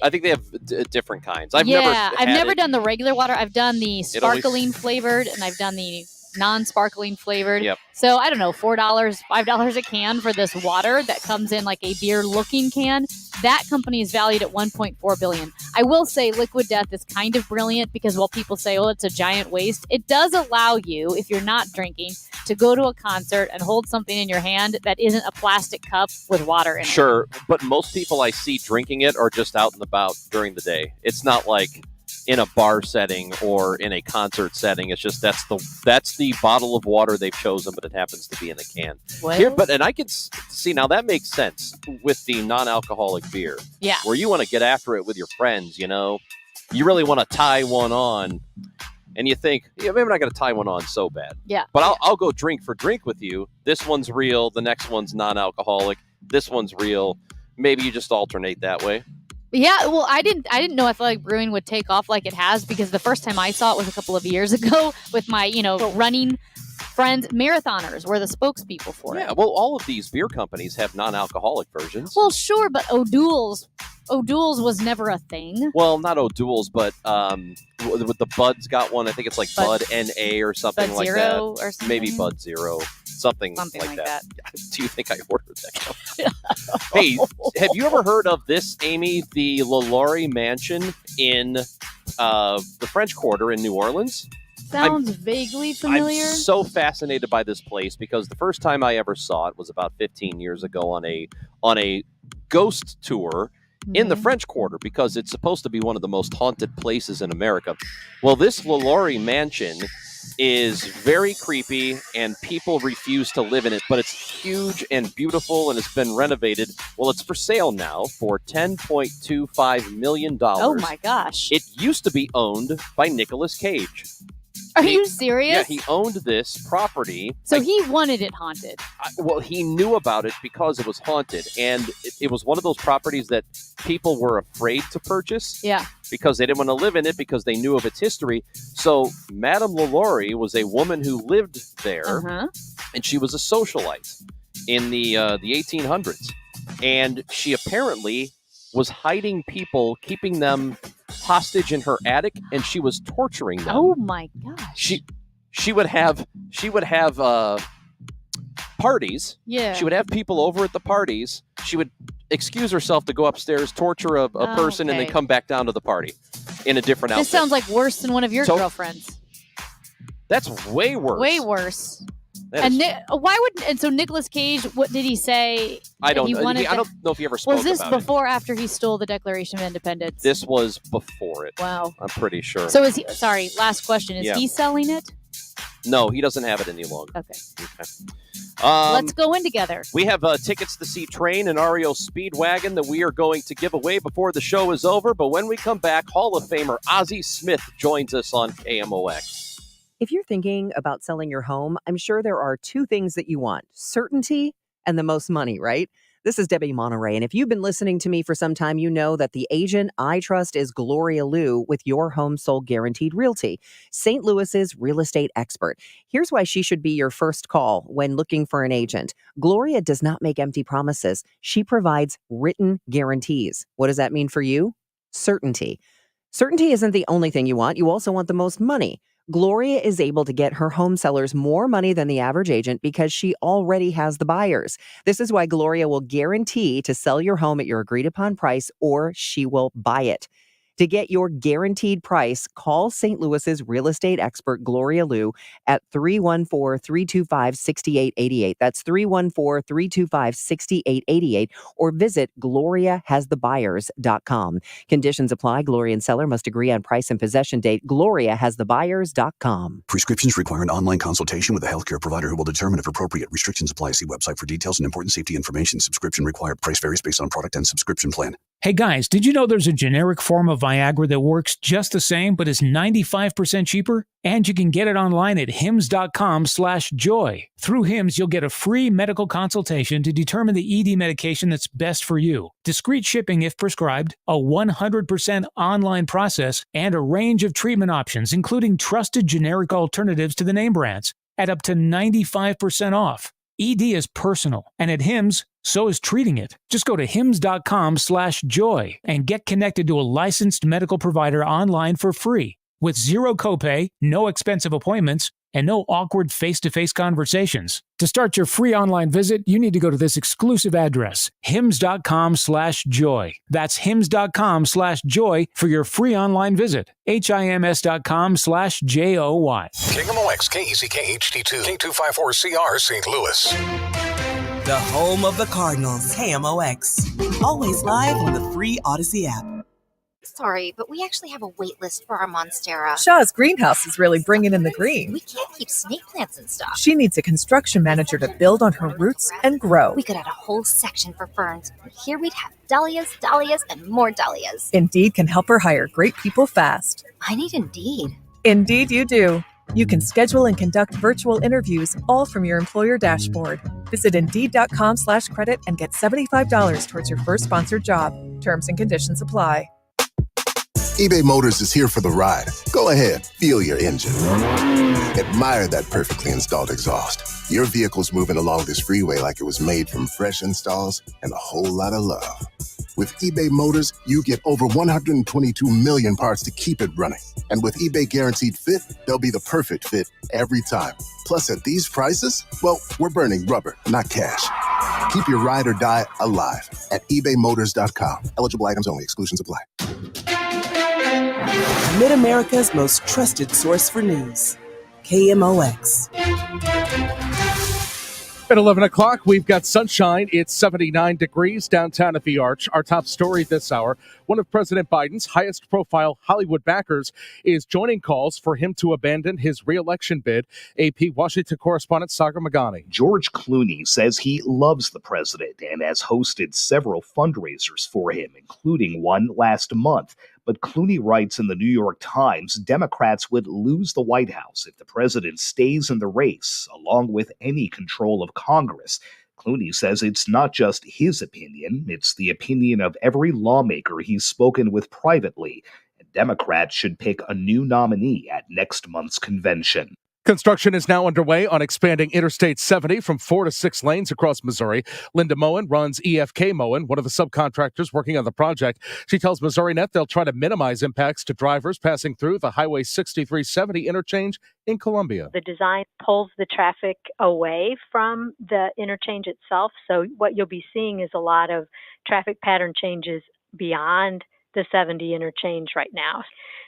I think they have different kinds. I've never never done the regular water. I've done the sparkling flavored, and I've done the non-sparkling flavored. Yep. So I don't know, $4, $5 a can for this water that comes in like a beer-looking can. That company is valued at $1.4 billion. I will say Liquid Death is kind of brilliant because while people say, it's a giant waste, it does allow you, if you're not drinking, to go to a concert and hold something in your hand that isn't a plastic cup with water in it. Sure, but most people I see drinking it are just out and about during the day. It's not like in a bar setting or in a concert setting. It's just that's the bottle of water they've chosen, but it happens to be in a can. Well, And I can see now that makes sense with the non-alcoholic beer. Yeah. Where you want to get after it with your friends, you really want to tie one on, and you think, maybe I'm not going to tie one on so bad. Yeah. But I'll go drink for drink with you. This one's real. The next one's non-alcoholic. This one's real. Maybe you just alternate that way. Yeah, well, I didn't know Athletic Brewing would take off like it has, because the first time I saw it was a couple of years ago with my, running friends. Marathoners were the spokespeople for it. Yeah, well, all of these beer companies have non-alcoholic versions. Well, sure, but O'Doul's was never a thing. Well, not O'Doul's, but with the Bud's got one. I think it's like Bud NA or something Bud like Zero that. or something? Maybe Bud Zero. Something like that. Do you think I ordered that? Hey, have you ever heard of this, Amy? The LaLaurie Mansion in the French Quarter in New Orleans? Sounds vaguely familiar. I'm so fascinated by this place because the first time I ever saw it was about 15 years ago on a ghost tour in the French Quarter because it's supposed to be one of the most haunted places in America. Well, this LaLaurie mansion is very creepy and people refuse to live in it, but it's huge and beautiful and it's been renovated. Well, it's for sale now for $10.25 million. Oh my gosh. It used to be owned by Nicolas Cage. Are you serious? Yeah, he owned this property. So he wanted it haunted. Well, he knew about it because it was haunted. And it was one of those properties that people were afraid to purchase. Yeah. Because they didn't want to live in it because they knew of its history. So Madame LaLaurie was a woman who lived there. And she was a socialite in the 1800s. And she apparently was hiding people, keeping them hostage in her attic, and she was torturing them. Oh my gosh. She would have parties. Yeah. She would have people over at the parties. She would excuse herself to go upstairs, torture a person, and then come back down to the party in a different outfit. This sounds like worse than one of your girlfriends. That's way worse. Way worse. And so Nicolas Cage, what did he say? I don't know. I don't know if he ever spoke about it. Was this before or after he stole the Declaration of Independence? This was before it. Wow. I'm pretty sure. So is he, sorry, last question. Is he selling it? No, he doesn't have it any longer. Okay. Let's go in together. We have tickets to see Train and REO Speedwagon that we are going to give away before the show is over. But when we come back, Hall of Famer Ozzie Smith joins us on KMOX. If you're thinking about selling your home, I'm sure there are two things that you want: certainty and the most money, right? This is Debbie Monterey, and if you've been listening to me for some time, you know that the agent I trust is Gloria Liu with Your Home Sold Guaranteed Realty, St. Louis's real estate expert. Here's why she should be your first call when looking for an agent. Gloria does not make empty promises. She provides written guarantees. What does that mean for you? Certainty. Certainty isn't the only thing you want. You also want the most money. Gloria is able to get her home sellers more money than the average agent because she already has the buyers. This is why Gloria will guarantee to sell your home at your agreed upon price, or she will buy it. To get your guaranteed price, call St. Louis's real estate expert, Gloria Liu, at 314-325-6888. That's 314-325-6888, or visit GloriaHasTheBuyers.com. Conditions apply. Gloria and seller must agree on price and possession date. GloriaHasTheBuyers.com. Prescriptions require an online consultation with a healthcare provider who will determine if appropriate. Restrictions apply. See website for details and important safety information. Subscription required. Price varies based on product and subscription plan. Hey guys, did you know there's a generic form of Viagra that works just the same but is 95% cheaper? And you can get it online at hims.com/joy. Through Hims, you'll get a free medical consultation to determine the ED medication that's best for you. Discreet shipping if prescribed, a 100% online process, and a range of treatment options, including trusted generic alternatives to the name brands, at up to 95% off. ED is personal, and at Hims, so is treating it. Just go to hims.com/joy and get connected to a licensed medical provider online for free with zero copay, no expensive appointments, and no awkward face-to-face conversations. To start your free online visit, you need to go to this exclusive address, hims.com/joy. That's hims.com/joy for your free online visit. HIMS.com/JOY. KMOX, KECK HD2, K254CR, St. Louis. The home of the Cardinals, KMOX. Always live on the free Odyssey app. Sorry, but we actually have a wait list for our Monstera. Shaw's greenhouse is really bringing in the green. We can't keep snake plants in stock. She needs a construction manager to build on her roots and grow. We could add a whole section for ferns. And here we'd have dahlias, dahlias, and more dahlias. Indeed can help her hire great people fast. I need Indeed. Indeed you do. You can schedule and conduct virtual interviews all from your employer dashboard. Visit Indeed.com/credit and get $75 towards your first sponsored job. Terms and conditions apply. eBay Motors is here for the ride. Go ahead, feel your engine. Admire that perfectly installed exhaust. Your vehicle's moving along this freeway like it was made from fresh installs and a whole lot of love. With eBay Motors, you get over 122 million parts to keep it running. And with eBay Guaranteed Fit, they'll be the perfect fit every time. Plus, at these prices, well, we're burning rubber, not cash. Keep your ride or die alive at ebaymotors.com. Eligible items only. Exclusions apply. Mid-America's most trusted source for news. KMOX. At 11 o'clock, we've got sunshine. It's 79 degrees downtown at the Arch. Our top story this hour, one of President Biden's highest-profile Hollywood backers is joining calls for him to abandon his re-election bid. AP Washington correspondent Sagar Magani. George Clooney says he loves the president and has hosted several fundraisers for him, including one last month. But Clooney writes in the New York Times, Democrats would lose the White House if the president stays in the race, along with any control of Congress. Clooney says it's not just his opinion, it's the opinion of every lawmaker he's spoken with privately. And Democrats should pick a new nominee at next month's convention. Construction is now underway on expanding Interstate 70 from 4 to 6 lanes across Missouri. Linda Moen runs EFK Moen, one of the subcontractors working on the project. She tells MissouriNet they'll try to minimize impacts to drivers passing through the Highway 6370 interchange in Columbia. The design pulls the traffic away from the interchange itself, so what you'll be seeing is a lot of traffic pattern changes beyond the 70 interchange right now.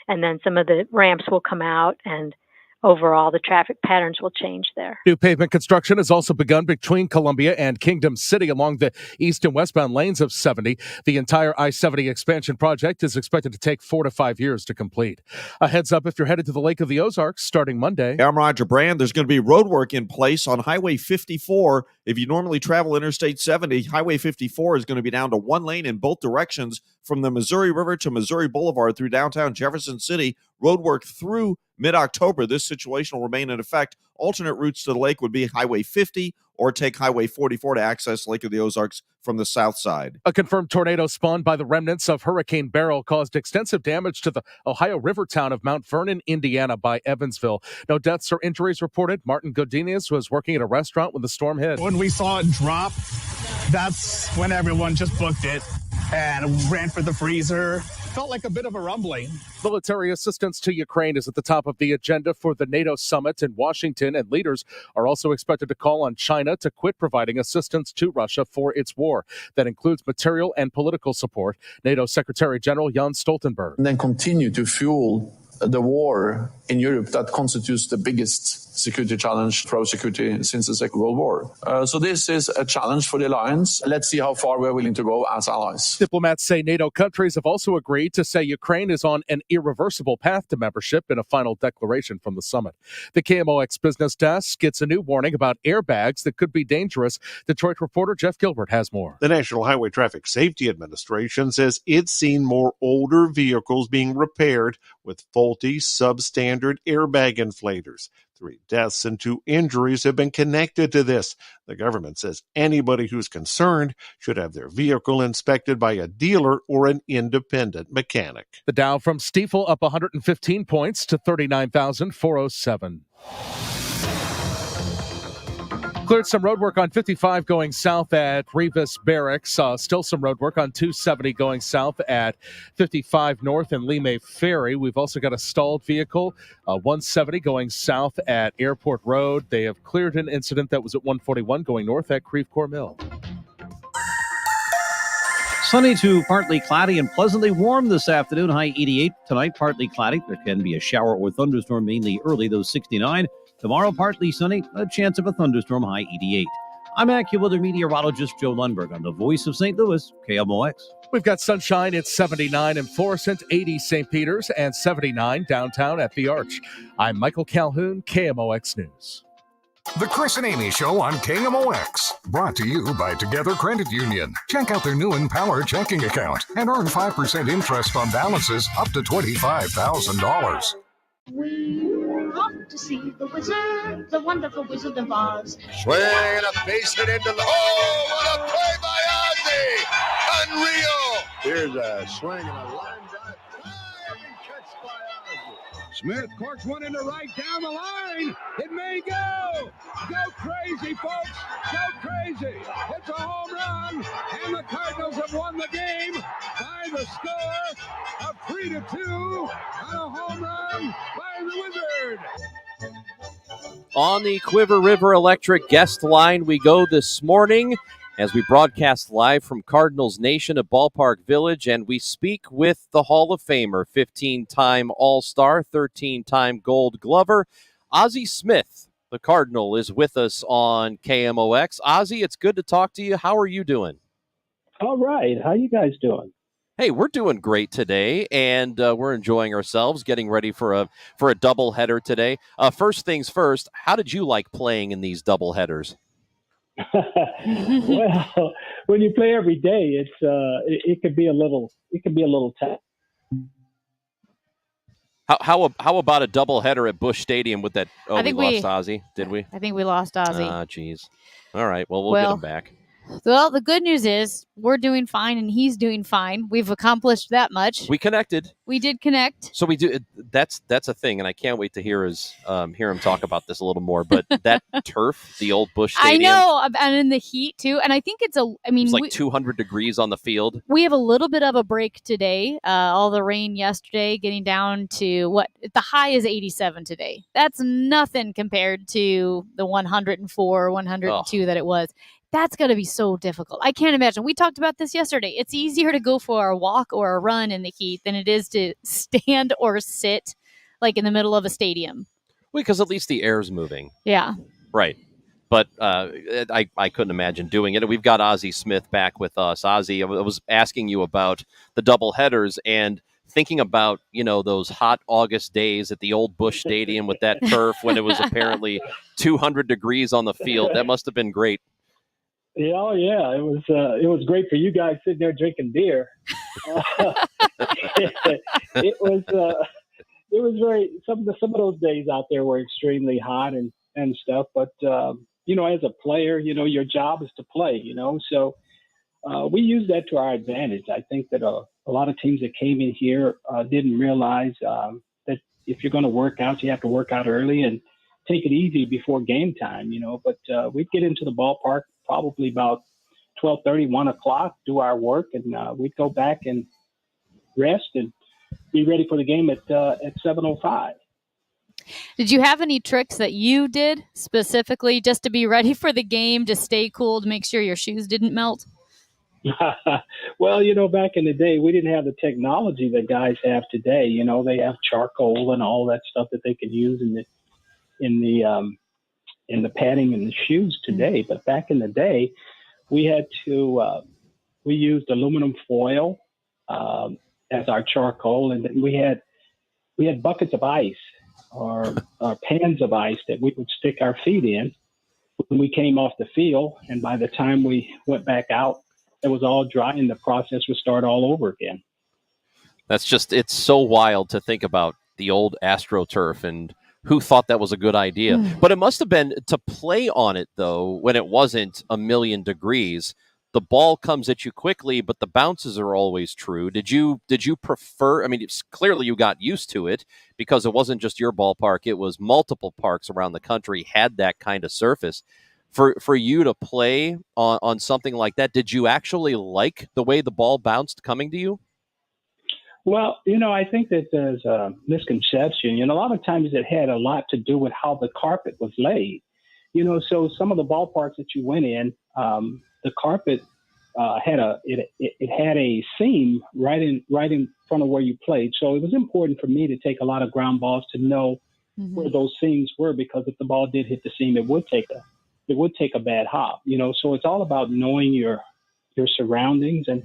And then some of the ramps will come out, and overall, the traffic patterns will change there. New pavement construction has also begun between Columbia and Kingdom City along the east and westbound lanes of 70. The entire I-70 expansion project is expected to take 4 to 5 years to complete. A heads up if you're headed to the Lake of the Ozarks starting Monday. I'm Roger Brand. There's going to be road work in place on Highway 54. If you normally travel Interstate 70, Highway 54 is going to be down to one lane in both directions from the Missouri River to Missouri Boulevard through downtown Jefferson City. Road work through mid-October. This situation will remain in effect. Alternate routes to the lake would be Highway 50 or take Highway 44 to access Lake of the Ozarks from the south side. A confirmed tornado spawned by the remnants of Hurricane Beryl caused extensive damage to the Ohio River town of Mount Vernon, Indiana by Evansville. No deaths or injuries reported. Martin Godinez was working at a restaurant when the storm hit. When we saw it drop, that's when everyone just booked it and ran for the freezer. Felt like a bit of a rumbling. Military assistance to Ukraine is at the top of the agenda for the NATO summit in Washington, and leaders are also expected to call on China to quit providing assistance to Russia for its war. That includes material and political support. NATO Secretary General Jens Stoltenberg. And then continue to fuel the war in Europe that constitutes the biggest security challenge for our security since the Second World War. So this is a challenge for the alliance. Let's see how far we're willing to go as allies. Diplomats say NATO countries have also agreed to say Ukraine is on an irreversible path to membership in a final declaration from the summit. The KMOX business desk gets a new warning about airbags that could be dangerous. Detroit reporter Jeff Gilbert has more. The National Highway Traffic Safety Administration says it's seen more older vehicles being repaired with faulty substandard airbag inflators. 3 deaths and 2 injuries have been connected to this. The government says anybody who's concerned should have their vehicle inspected by a dealer or an independent mechanic. The Dow from Stifel up 115 points to 39,407. Cleared some road work on 55 going south at Revis Barracks. Still some road work on 270 going south at 55 north and Lee Ferry. We've also got a stalled vehicle, 170 going south at Airport Road. They have cleared an incident that was at 141 going north at Creve Coeur Mill. Sunny to partly cloudy and pleasantly warm this afternoon. High 88. Tonight, partly cloudy. There can be a shower or thunderstorm mainly early, though 69. Tomorrow, partly sunny, a chance of a thunderstorm, high 88. I'm AccuWeather meteorologist Joe Lundberg on the Voice of St. Louis, KMOX. We've got sunshine. It's 79 in Florissant, 80 St. Peters, and 79 downtown at the Arch. I'm Michael Calhoun, KMOX News. The Chris and Amy Show on KMOX. Brought to you by Together Credit Union. Check out their new Empower checking account and earn 5% interest on balances up to $25,000. We're off to see the wizard, the wonderful Wizard of Oz. Swing and a base hit into the... Oh, what a play by Ozzy! Unreal! Here's a swing and a line drive. Catch by Ozzy. Smith corks one into right down the line. It may go. Go crazy, folks. Go crazy. It's a home run, and the Cardinals have won the game by the score of 3-2 on a home run by the Wizard. On the Quiver River Electric guest line we go this morning as we broadcast live from Cardinals Nation at Ballpark Village, and we speak with the Hall of Famer, 15-time All-Star, 13-time Gold Glover, Ozzie Smith. the Cardinal, is with us on KMOX. Ozzy, it's good to talk to you. How are you doing? All right. How you guys doing? Hey, we're doing great today, and we're enjoying ourselves, getting ready for a doubleheader today. First things first, how did you like playing in these doubleheaders? Well, when you play every day, it could be a little tough. How about a doubleheader at Busch Stadium with that? Oh, we lost Ozzy, did we? I think we lost Ozzy. Ah, geez. All right. Well, we'll get him back. Well, the good news is we're doing fine and he's doing fine. We've accomplished that much. We connected. We did connect. So we do. That's a thing, and I can't wait to hear him talk about this a little more. But that turf, the old Busch Stadium, I know, and in the heat too. And I think it's like 200 degrees on the field. We have a little bit of a break today. All the rain yesterday, getting down to the high is 87 today. That's nothing compared to the 104, 102 that it was. That's going to be so difficult. I can't imagine. We talked about this yesterday. It's easier to go for a walk or a run in the heat than it is to stand or sit like in the middle of a stadium. Well, because at least the air's moving. Yeah. Right. But I couldn't imagine doing it. We've got Ozzy Smith back with us. Ozzy, I was asking you about the double headers and thinking about, those hot August days at the old Busch Stadium with that turf when it was apparently 200 degrees on the field. That must have been great. Yeah, it was great for you guys sitting there drinking beer. It was very some of those days out there were extremely hot and stuff. But as a player, your job is to play. So we use that to our advantage. I think that a lot of teams that came in here didn't realize that if you're going to work out, you have to work out early and take it easy before game time. But we'd get into the ballpark probably about 12:30, 1 o'clock, do our work, and we'd go back and rest and be ready for the game at 7:05. Did you have any tricks that you did specifically just to be ready for the game, to stay cool, to make sure your shoes didn't melt? Well, back in the day, we didn't have the technology that guys have today. They have charcoal and all that stuff that they can use in the padding in the shoes today. But back in the day, we used aluminum foil as our charcoal, and we had buckets of ice or pans of ice that we would stick our feet in when we came off the field. And by the time we went back out, it was all dry and the process would start all over again. It's so wild to think about the old AstroTurf and who thought that was a good idea. But it must have been to play on it, though, when it wasn't a million degrees. The ball comes at you quickly, but the bounces are always true. Did you prefer? I mean, it's clearly you got used to it because it wasn't just your ballpark; it was multiple parks around the country had that kind of surface. For you to play on something like that, did you actually like the way the ball bounced coming to you? Well, I think that there's a misconception. A lot of times it had a lot to do with how the carpet was laid. So some of the ballparks that you went in, the carpet had a seam right in front of where you played. So it was important for me to take a lot of ground balls to know where those seams were, because if the ball did hit the seam, it would take a bad hop. So it's all about knowing your surroundings and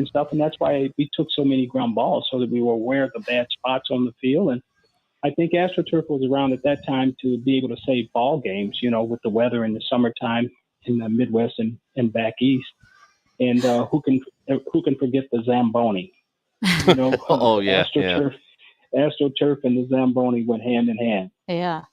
stuff. And that's why we took so many ground balls, so that we were aware of the bad spots on the field. And I think AstroTurf was around at that time to be able to save ball games, with the weather in the summertime in the Midwest and back east. And who can forget the Zamboni? Oh, yeah. AstroTurf and the Zamboni went hand in hand. Yeah.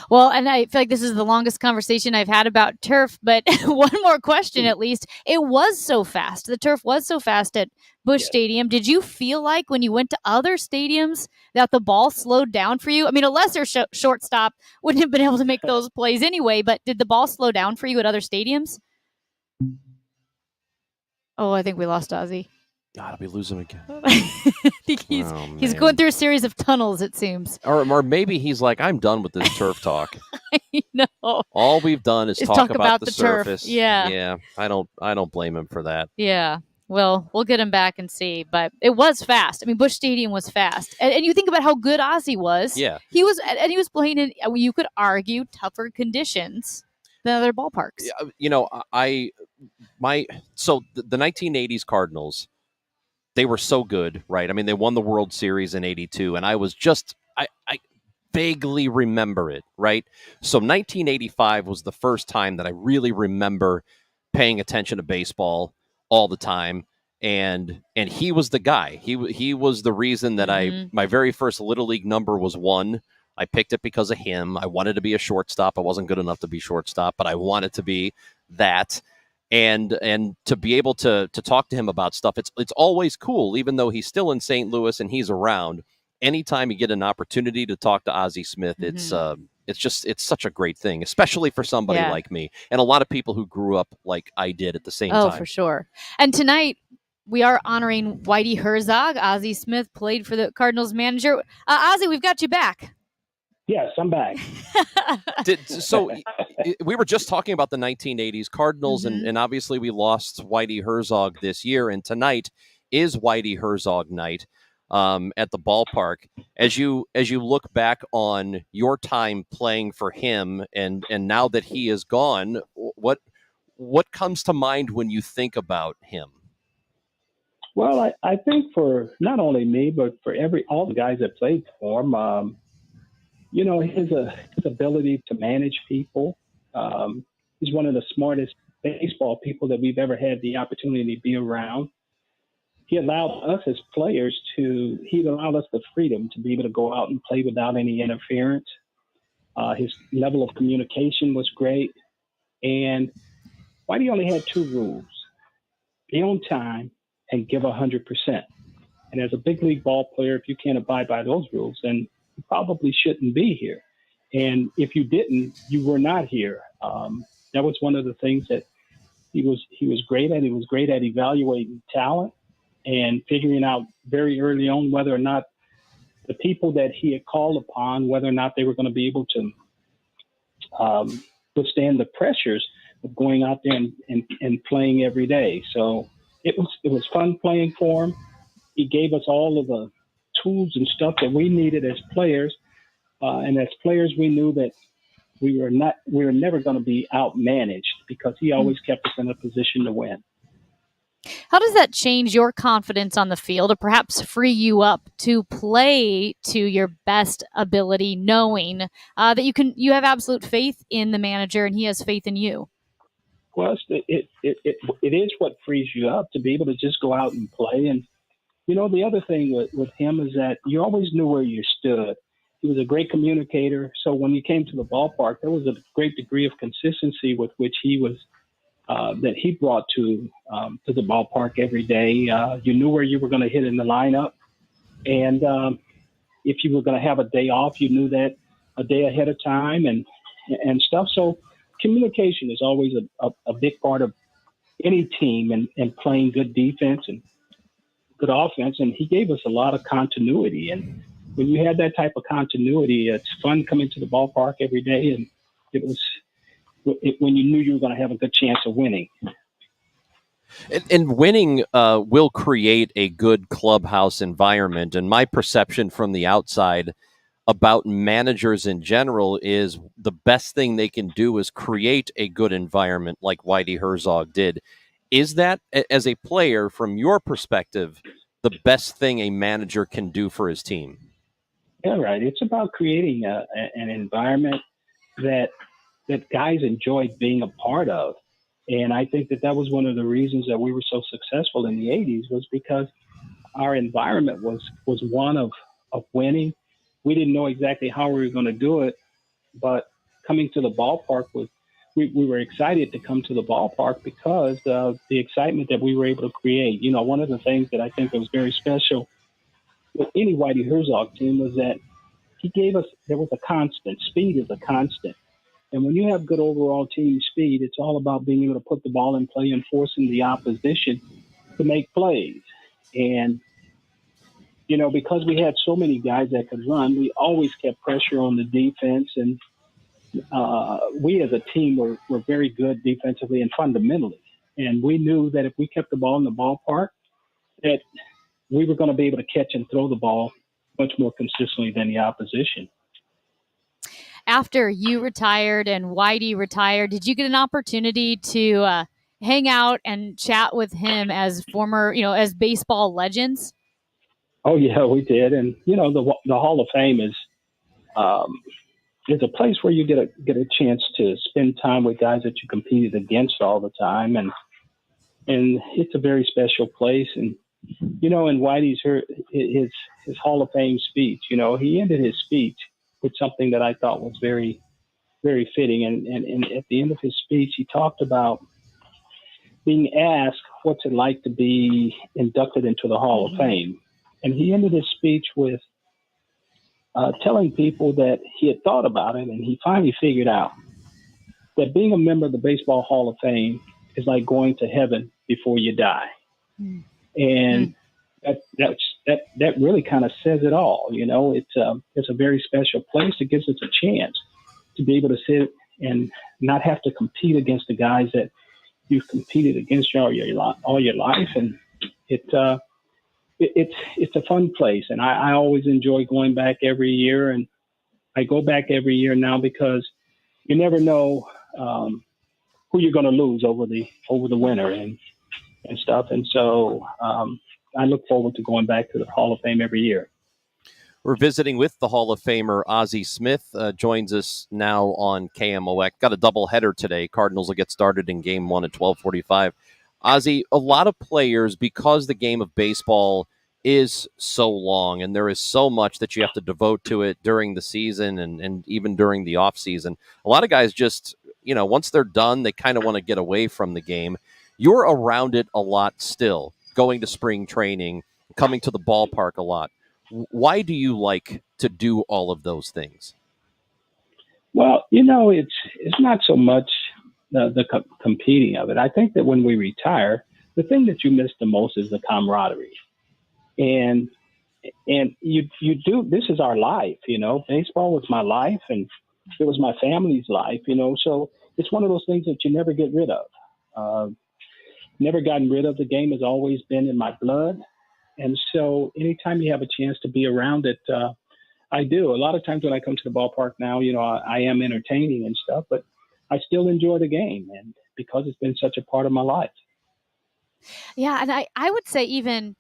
Well, and I feel like this is the longest conversation I've had about turf, but one more question at least. It was so fast. The turf was so fast at Busch Stadium. Did you feel like when you went to other stadiums that the ball slowed down for you? I mean, a lesser shortstop wouldn't have been able to make those plays anyway, but did the ball slow down for you at other stadiums? Oh, I think we lost Ozzy. God, I'll be losing again. He's going through a series of tunnels, it seems. Or maybe he's like, I'm done with this turf talk. I know. All we've done is talk about the surface. Turf. Yeah. Yeah. I don't blame him for that. Yeah. we'll get him back and see. But it was fast. I mean, Busch Stadium was fast, and you think about how good Ozzie was. Yeah, he was playing in, you could argue, tougher conditions than other ballparks. So the 1980s Cardinals, they were so good, right? I mean, they won the World Series in '82, and I vaguely remember it, right? So 1985 was the first time that I really remember paying attention to baseball all the time, and he was the guy. He was the reason that my very first Little League number was 1. I picked it because of him. I wanted to be a shortstop. I wasn't good enough to be shortstop, but I wanted to be that. And to be able to talk to him about stuff, it's always cool, even though he's still in St. Louis and he's around. Anytime you get an opportunity to talk to Ozzie Smith, it's such a great thing, especially for somebody like me and a lot of people who grew up like I did at the same time. Oh, for sure. And tonight we are honoring Whitey Herzog. Ozzie Smith played for the Cardinals manager. Ozzie, we've got you back. Yes, I'm back. So we were just talking about the 1980s Cardinals, and obviously we lost Whitey Herzog this year, and tonight is Whitey Herzog night at the ballpark. As you look back on your time playing for him, and now that he is gone, what comes to mind when you think about him? Well, I think for not only me, but for all the guys that played for him, his ability to manage people. He's one of the smartest baseball people that we've ever had the opportunity to be around. He allowed us as players he allowed us the freedom to be able to go out and play without any interference. His level of communication was great. And Whitey only had 2 rules: be on time and give 100%. And as a big league ball player, if you can't abide by those rules, then you probably shouldn't be here. And if you didn't, you were not here. That was one of the things that he was great at. He was great at evaluating talent and figuring out very early on whether or not the people that he had called upon, whether or not they were going to be able to withstand the pressures of going out there and playing every day. So it was fun playing for him. He gave us all of the tools and stuff that we needed as players. And as players, we knew that we were never going to be outmanaged because he always kept us in a position to win. How does that change your confidence on the field, or perhaps free you up to play to your best ability, knowing that you have absolute faith in the manager and he has faith in you? Well, it is what frees you up to be able to just go out and play. And the other thing with him is that you always knew where you stood. He was a great communicator. So when you came to the ballpark, there was a great degree of consistency with which he was, that he brought to the ballpark every day. You knew where you were going to hit in the lineup. And if you were going to have a day off, you knew that a day ahead of time and stuff. So communication is always a big part of any team and playing good defense and good offense. And he gave us a lot of continuity. And when you had that type of continuity, it's fun coming to the ballpark every day. And it was when you knew you were going to have a good chance of winning. And winning will create a good clubhouse environment. And my perception from the outside about managers in general is the best thing they can do is create a good environment like Whitey Herzog did. Is that, as a player, from your perspective, the best thing a manager can do for his team? Yeah, right. It's about creating an environment that guys enjoyed being a part of. And I think that was one of the reasons that we were so successful in the 80s was because our environment was one of winning. We didn't know exactly how we were going to do it, but coming to the ballpark we were excited to come to the ballpark because of the excitement that we were able to create. One of the things that I think that was very special with any Whitey Herzog team was that there was a constant. Speed is a constant. And when you have good overall team speed, it's all about being able to put the ball in play and forcing the opposition to make plays. And, because we had so many guys that could run, we always kept pressure on the defense. And we as a team were very good defensively and fundamentally. And we knew that if we kept the ball in the ballpark, that we were going to be able to catch and throw the ball much more consistently than the opposition. After you retired and Whitey retired, did you get an opportunity to hang out and chat with him as former, as baseball legends? Oh yeah, we did. And the Hall of Fame is a place where you get a chance to spend time with guys that you competed against all the time, and it's a very special place. And and Whitey's his Hall of Fame speech. He ended his speech with something that I thought was very, very fitting. And at the end of his speech, he talked about being asked what's it like to be inducted into the Hall of Fame. And he ended his speech with telling people that he had thought about it, and he finally figured out that being a member of the Baseball Hall of Fame is like going to heaven before you die. And that really kind of says it all. It's a very special place. It gives us a chance to be able to sit and not have to compete against the guys that you've competed against all your life. And it's a fun place. And I always enjoy going back every year. And I go back every year now because you never know who you're going to lose over the winter and stuff. And so I look forward to going back to the Hall of Fame every year. We're visiting with the Hall of Famer Ozzie Smith. Joins us now on KMOX. Got a doubleheader today. Cardinals will get started in Game 1 at 12:45. Ozzie, a lot of players, because the game of baseball is so long and there is so much that you have to devote to it during the season and even during the off season, a lot of guys just, once they're done, they kind of want to get away from the game. You're around it a lot still, going to spring training, coming to the ballpark a lot. Why do you like to do all of those things? Well, it's not so much the competing of it. I think that when we retire, the thing that you miss the most is the camaraderie. And you do, this is our life, baseball was my life and it was my family's life, so it's one of those things that you never get rid of. Never gotten rid of. The game has always been in my blood. And so anytime you have a chance to be around it, I do. A lot of times when I come to the ballpark now, I am entertaining and stuff, but I still enjoy the game, and because it's been such a part of my life. Yeah, and I would say even,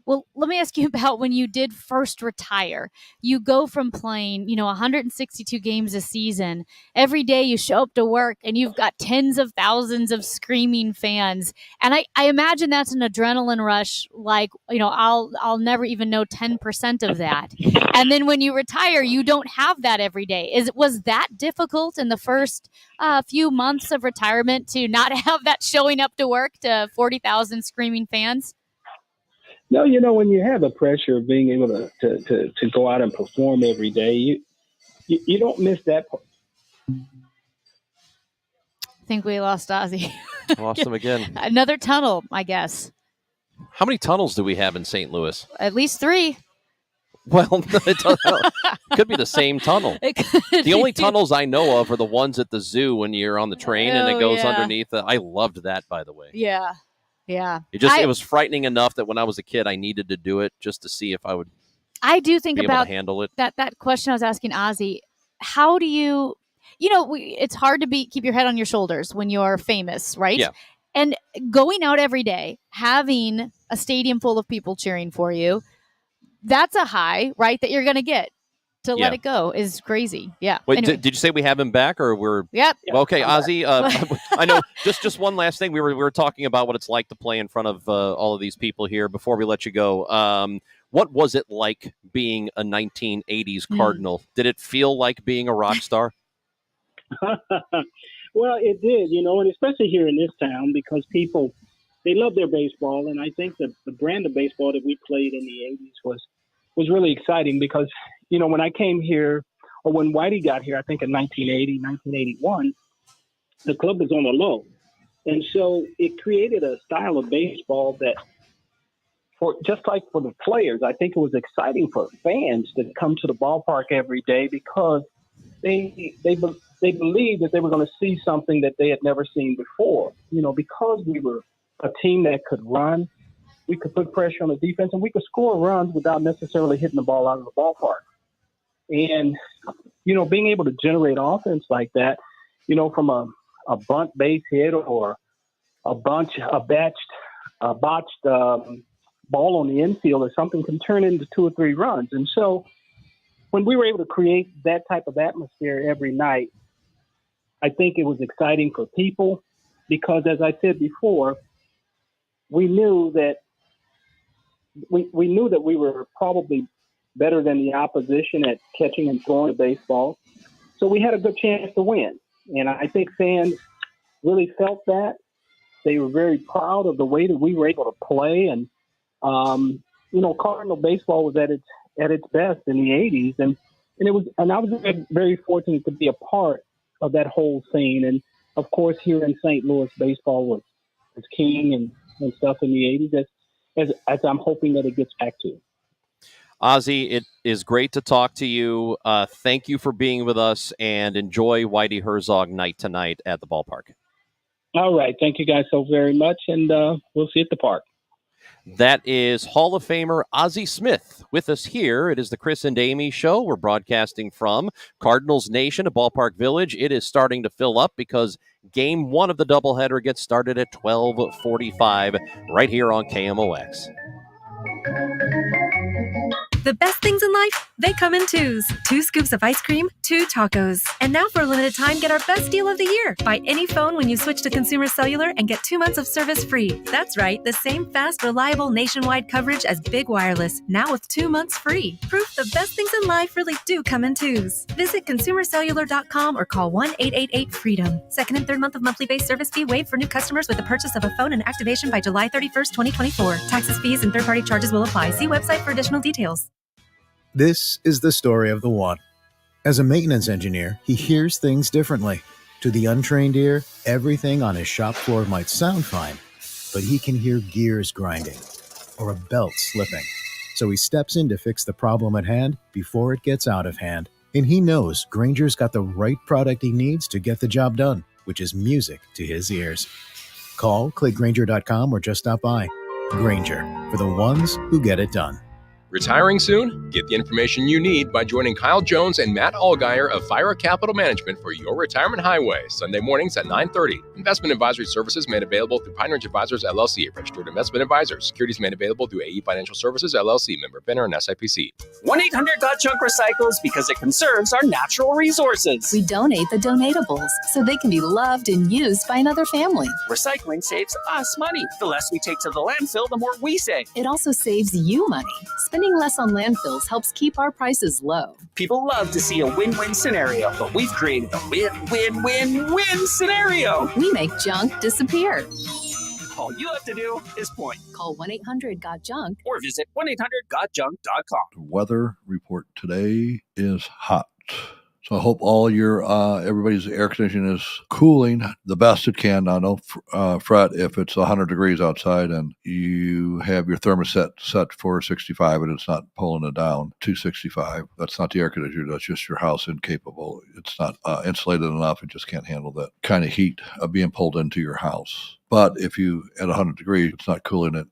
well, let me ask you about when you did first retire. You go from playing, 162 games a season. Every day you show up to work and you've got tens of thousands of screaming fans. And I imagine that's an adrenaline rush. Like, I'll never even know 10% of that. And then when you retire, you don't have that every day. Was that difficult in the first few months of retirement to not have that showing up to work to 40,000 screaming fans? No, when you have the pressure of being able to go out and perform every day, you don't miss that part. I think we lost Ozzie. Lost him again. Another tunnel, I guess. How many tunnels do we have in St. Louis? At least 3. Well, it could be the same tunnel. The only tunnels I know of are the ones at the zoo when you're on the train and it goes underneath. I loved that, by the way. Yeah. Yeah. It was frightening enough that when I was a kid, I needed to do it just to see if I would. I do think be about able to handle it. That question I was asking Ozzie. How do you, it's hard to keep your head on your shoulders when you're famous, right? Yeah. And going out every day, having a stadium full of people cheering for you, that's a high, right? That you're going to get. To let it go is crazy. Yeah. Wait, anyway. did you say we have him back, or we're? Yep. Okay, Ozzie. I know. Just one last thing. We were talking about what it's like to play in front of all of these people here. Before we let you go, what was it like being a 1980s Cardinal? Did it feel like being a rock star? Well, it did. And especially here in this town, because people they love their baseball, and I think that the brand of baseball that we played in the 80s was really exciting because. When I came here, or when Whitey got here, I think in 1980, 1981, the club was on the low. And so it created a style of baseball that, just like for the players, I think it was exciting for fans to come to the ballpark every day because they they believed that they were going to see something that they had never seen before. Because we were a team that could run, we could put pressure on the defense, and we could score runs without necessarily hitting the ball out of the ballpark. And, being able to generate offense like that, from a bunt base hit or a botched ball on the infield or something can turn into 2 or 3 runs. And so when we were able to create that type of atmosphere every night, I think it was exciting for people because, as I said before, we knew that we were probably better than the opposition at catching and throwing the baseball. So we had a good chance to win. And I think fans really felt that. They were very proud of the way that we were able to play. And, Cardinal baseball was at its best in the 80s. And I was very fortunate to be a part of that whole scene. And, of course, here in St. Louis, baseball was king and stuff in the 80s, as I'm hoping that it gets back to. Ozzie, it is great to talk to you. Thank you for being with us, and enjoy Whitey Herzog night tonight at the ballpark. All right. Thank you guys so very much, and we'll see you at the park. That is Hall of Famer Ozzie Smith with us here. It is the Chris and Amy Show. We're broadcasting from Cardinals Nation at Ballpark Village. It is starting to fill up because Game 1 of the doubleheader gets started at 12:45 right here on KMOX. The best things in life, they come in twos. 2 scoops of ice cream, 2 tacos. And now for a limited time, get our best deal of the year. Buy any phone when you switch to Consumer Cellular and get 2 months of service free. That's right, the same fast, reliable nationwide coverage as Big Wireless, now with 2 months free. Proof the best things in life really do come in twos. Visit consumercellular.com or call 1-888-FREEDOM. Second and third month of monthly base service fee waived for new customers with the purchase of a phone and activation by July 31st, 2024. Taxes, fees, and third-party charges will apply. See website for additional details. This is the story of the one. As a maintenance engineer, he hears things differently. To the untrained ear, everything on his shop floor might sound fine, but he can hear gears grinding or a belt slipping. So he steps in to fix the problem at hand before it gets out of hand. And he knows Grainger's got the right product he needs to get the job done, which is music to his ears. Call, click Grainger.com, or just stop by. Grainger, for the ones who get it done. Retiring soon? Get the information you need by joining Kyle Jones and Matt Allgeier of Fire Capital Management for your retirement highway, Sunday mornings at 9:30. Investment advisory services made available through Pine Ridge Advisors, LLC, registered investment advisors. Securities made available through AE Financial Services, LLC, member FINRA and SIPC. 1-800-GOT-JUNK recycles because it conserves our natural resources. We donate the donatables so they can be loved and used by another family. Recycling saves us money. The less we take to the landfill, the more we save. It also saves you money. Spending less on landfills helps keep our prices low. People love to see a win-win scenario, but we've created a win-win-win-win scenario. We make junk disappear. All you have to do is point. Call 1-800-GOT-JUNK or visit 1-800-GOT-JUNK.com. The weather report today is hot. So I hope all your everybody's air conditioning is cooling the best it can. Now, don't fret if it's 100 degrees outside and you have your thermostat set for 65 and it's not pulling it down to 65. That's not the air conditioner. That's just your house incapable. It's not insulated enough. It just can't handle that kind of heat being pulled into your house. But if you at 100 degrees, it's not cooling it,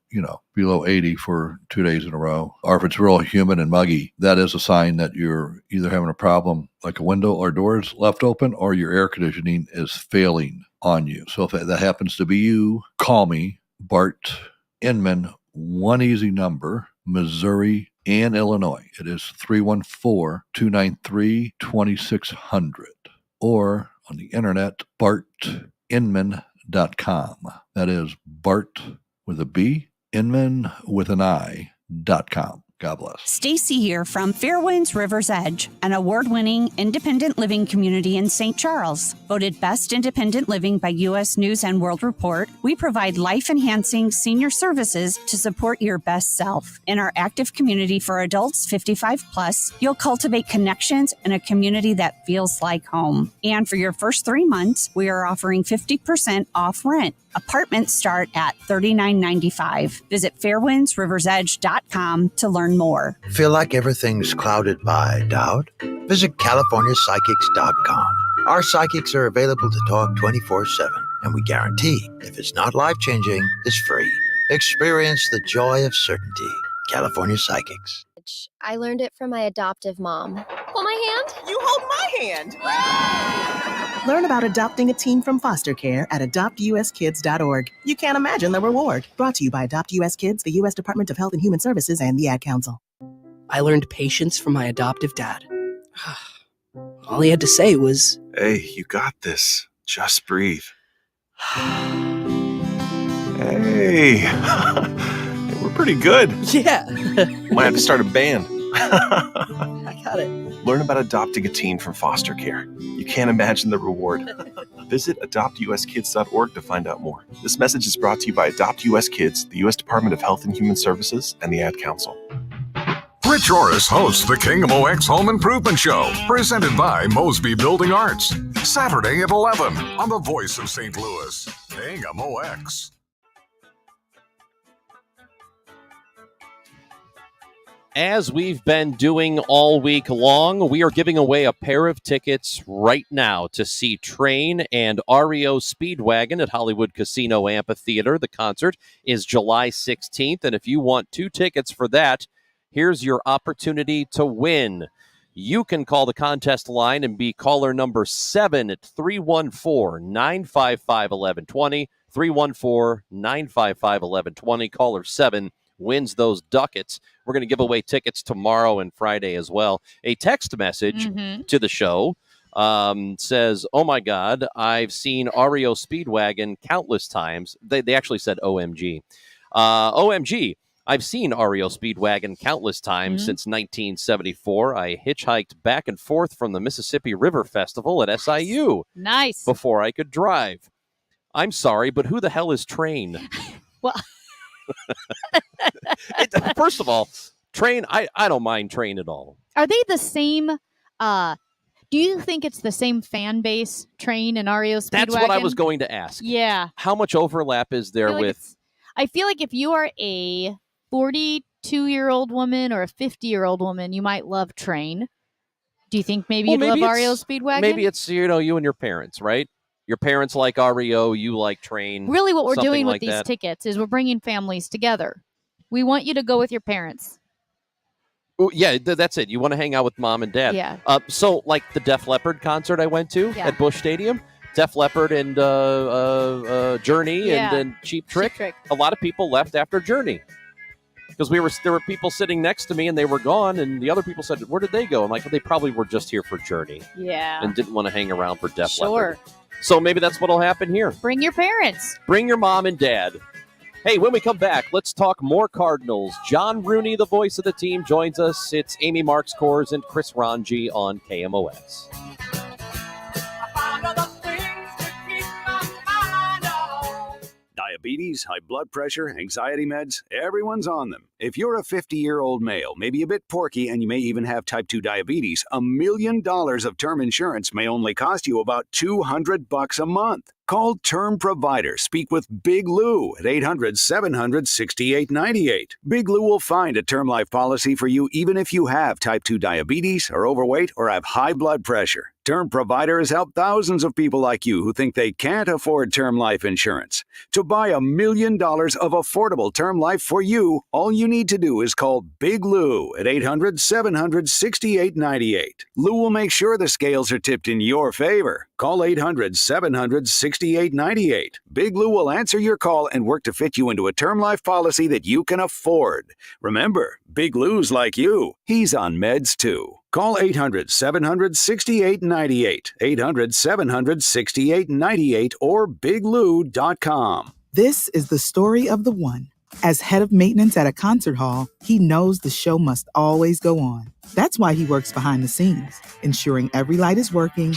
below 80 for 2 days in a row, or if it's real humid and muggy, that is a sign that you're either having a problem like a window or doors left open, or your air conditioning is failing on you. So if that happens to be you, call me, Bart Inman, one easy number, Missouri and Illinois. It is 314-293-2600, or on the internet, BartInman.com. That is Bart with a B, Inman with an I.com. God bless. Stacy here from Fairwinds River's Edge, an award-winning independent living community in St. Charles. Voted Best Independent Living by U.S. News and World Report, we provide life-enhancing senior services to support your best self. In our active community for adults 55 plus, you'll cultivate connections in a community that feels like home. And for your first 3 months, we are offering 50% off rent. Apartments start at $39.95. Visit fairwindsriversedge.com to learn more. Feel like everything's clouded by doubt? Visit CaliforniaPsychics.com. Our psychics are available to talk 24/7, and we guarantee if it's not life-changing, it's free. Experience the joy of certainty. California Psychics. I learned it from my adoptive mom. Hold my hand. You hold my hand. Learn about adopting a teen from foster care at adoptuskids.org. You can't imagine the reward. Brought to you by Adopt US Kids, the U.S. Department of Health and Human Services, and the Ad Council. I learned patience from my adoptive dad. All he had to say was, "Hey, you got this. Just breathe." Hey, we're pretty good. Yeah. Might have to start a band. I got it. Learn about adopting a teen from foster care. You can't imagine the reward. Visit adoptuskids.org to find out more. This message is brought to you by Adopt US Kids, the U.S. Department of Health and Human Services, and the Ad Council. Rich Orris hosts the King of OX Home Improvement Show, presented by Mosby Building Arts. Saturday at 11 on the Voice of St. Louis, King of OX. As we've been doing all week long, we are giving away a pair of tickets right now to see Train and REO Speedwagon at Hollywood Casino Amphitheater. The concert is July 16th, and if you want 2 tickets for that, here's your opportunity to win. You can call the contest line and be caller number 7 at 314-955-1120. 314-955-1120. Caller 7 wins those ducats. We're going to give away tickets tomorrow and Friday as well. A text message to the show says, "Oh my God, I've seen REO Speedwagon countless times." They actually said OMG. OMG. I've seen REO Speedwagon countless times since 1974. I hitchhiked back and forth from the Mississippi River Festival at SIU. Nice. Before I could drive. I'm sorry, but who the hell is Train? Well, First of all, Train, I don't mind Train at all. are they the same? Do you think it's the same fan base, Train and REO Speedwagon? That's what I was going to ask. Yeah. How much overlap is there with... I feel like if you are a 42-year-old woman or a 50-year-old woman, you might love Train. Do you think maybe you'd love REO Speedwagon? Maybe it's, you and your parents, right? Your parents like REO, you like Train. Really what we're doing with like these that. tickets is we're bringing families together. We want you to go with your parents. Ooh, yeah, that's it. You want to hang out with mom and dad. Yeah. So, like the Def Leppard concert I went to at Busch Stadium, Def Leppard and Journey and Cheap Trick. A lot of people left after Journey because there were people sitting next to me and they were gone, and the other people said, "Where did they go?" I'm like, well, they probably were just here for Journey. Yeah. And didn't want to hang around for Def Sure. Leppard. So maybe that's what'll happen here. Bring your parents. Bring your mom and dad. Hey, when we come back, let's talk more Cardinals. John Rooney, the voice of the team, joins us. It's Amy Marks Kors and Chris Ranji on KMOX. Diabetes, high blood pressure, anxiety meds, everyone's on them. If you're a 50-year-old male, maybe a bit porky, and you may even have type 2 diabetes, $1 million of term insurance may only cost you about $200 a month. Call Term Provider. Speak with Big Lou at 800-700-6898. Big Lou will find a term life policy for you even if you have type 2 diabetes, are overweight, or have high blood pressure. Term Provider has helped thousands of people like you who think they can't afford term life insurance. To buy $1 million of affordable term life for you, all you need to do is call Big Lou at 800-700-6898. Lou will make sure the scales are tipped in your favor. Call 800-700-6898. Big Lou will answer your call and work to fit you into a term life policy that you can afford. Remember, Big Lou's like you. He's on meds too. Call 800-700-6898, 800-700-6898, or biglou.com. This is the story of the one. As head of maintenance at a concert hall, he knows the show must always go on. That's why he works behind the scenes, ensuring every light is working,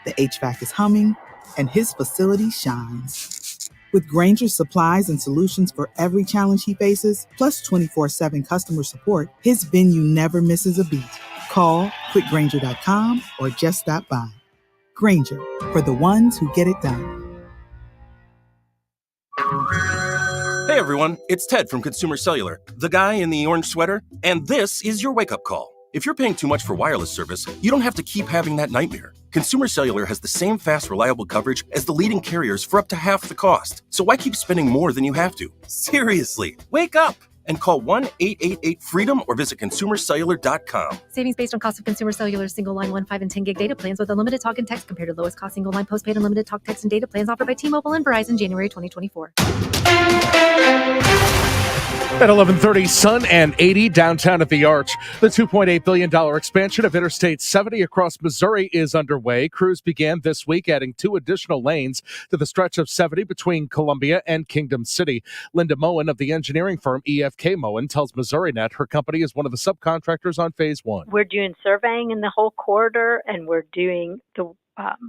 the HVAC is humming, and his facility shines. With Grainger's supplies and solutions for every challenge he faces, plus 24/7 customer support, his venue never misses a beat. Call quickgrainger.com or just stop by. Grainger, for the ones who get it done. Hey everyone, it's Ted from Consumer Cellular, the guy in the orange sweater, and this is your wake-up call. If you're paying too much for wireless service, you don't have to keep having that nightmare. Consumer Cellular has the same fast, reliable coverage as the leading carriers for up to half the cost. So why keep spending more than you have to? Seriously, wake up and call 1-888-FREEDOM or visit consumercellular.com. Savings based on cost of Consumer Cellular single line 1, 5, and 10 gig data plans with unlimited talk and text compared to lowest cost single line postpaid unlimited talk, text, and data plans offered by T-Mobile and Verizon January 2024. At 11:30, sun and 80 downtown at the Arch. The $2.8 billion expansion of Interstate 70 across Missouri is underway. Crews began this week adding 2 additional lanes to the stretch of 70 between Columbia and Kingdom City. Linda Moen of the engineering firm EFK Moen tells MissouriNet her company is one of the subcontractors on Phase 1. We're doing surveying in the whole corridor, and we're doing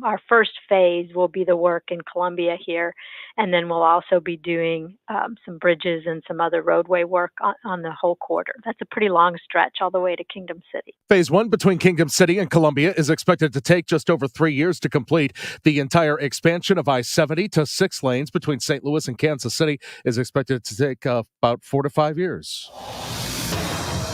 our first phase will be the work in Columbia here, and then we'll also be doing some bridges and some other roadway work on the whole corridor. That's a pretty long stretch all the way to Kingdom City. Phase 1 between Kingdom City and Columbia is expected to take just over 3 years to complete. The entire expansion of I-70 to 6 lanes between St. Louis and Kansas City is expected to take about 4 to 5 years.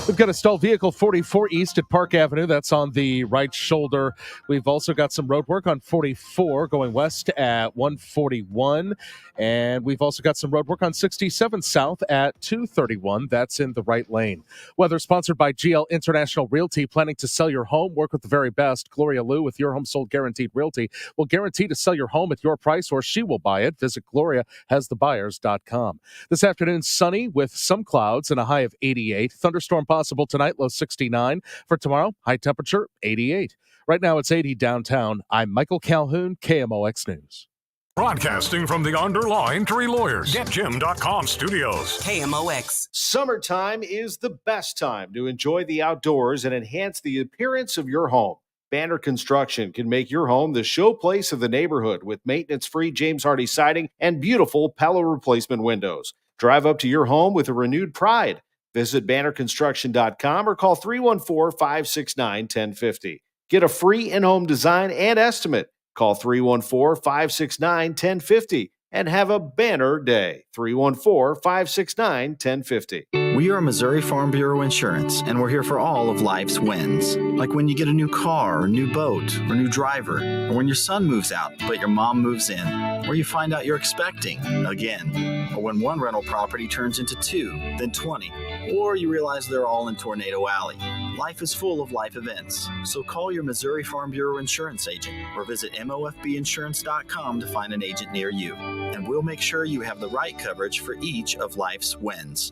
We've got a stalled vehicle 44 East at Park Avenue. That's on the right shoulder. We've also got some road work on 44 going west at 141. And we've also got some road work on 67 South at 231. That's in the right lane. Weather sponsored by GL International Realty. Planning to sell your home? Work with the very best. Gloria Liu with Your Home Sold Guaranteed Realty will guarantee to sell your home at your price or she will buy it. Visit GloriaHasTheBuyers.com. This afternoon, sunny with some clouds and a high of 88. Thunderstorm possible tonight, low 69. For tomorrow, high temperature 88. Right now it's 80 downtown. I'm Michael Calhoun, KMOX News. Broadcasting from the Underline Tree Lawyers. GetJim.com studios. KMOX. Summertime is the best time to enjoy the outdoors and enhance the appearance of your home. Banner Construction can make your home the showplace of the neighborhood with maintenance-free James Hardy siding and beautiful Pella replacement windows. Drive up to your home with a renewed pride. Visit bannerconstruction.com or call 314-569-1050. Get a free in-home design and estimate. Call 314-569-1050 and have a banner day. 314-569-1050. We are Missouri Farm Bureau Insurance, and we're here for all of life's wins. Like when you get a new car, or new boat, or new driver, or when your son moves out, but your mom moves in, or you find out you're expecting again, or when one rental property turns into 2, then 20, or you realize they're all in Tornado Alley. Life is full of life events, so call your Missouri Farm Bureau Insurance agent or visit mofbinsurance.com to find an agent near you, and we'll make sure you have the right coverage for each of life's wins.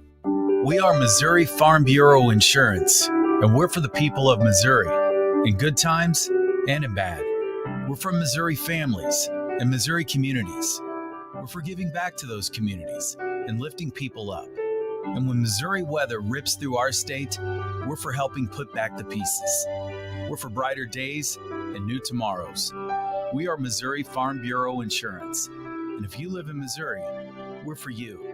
We are Missouri Farm Bureau Insurance, and we're for the people of Missouri, in good times and in bad. We're from Missouri families and Missouri communities. We're for giving back to those communities and lifting people up. And when Missouri weather rips through our state, we're for helping put back the pieces. We're for brighter days and new tomorrows. We are Missouri Farm Bureau Insurance. And if you live in Missouri, we're for you.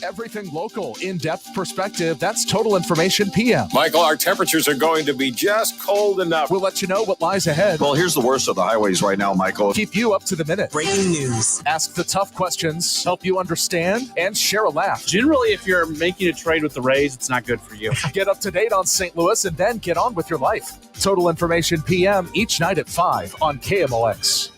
Everything local, in-depth perspective. That's Total Information PM. Michael, our temperatures are going to be just cold enough. We'll let you know what lies ahead. Well, here's the worst of the highways right now, Michael. Keep you up to the minute. Breaking news. Ask the tough questions, help you understand, and share a laugh. Generally, if you're making a trade with the Rays, it's not good for you. Get up to date on St. Louis and then get on with your life. Total Information PM each night at 5 on KMOX.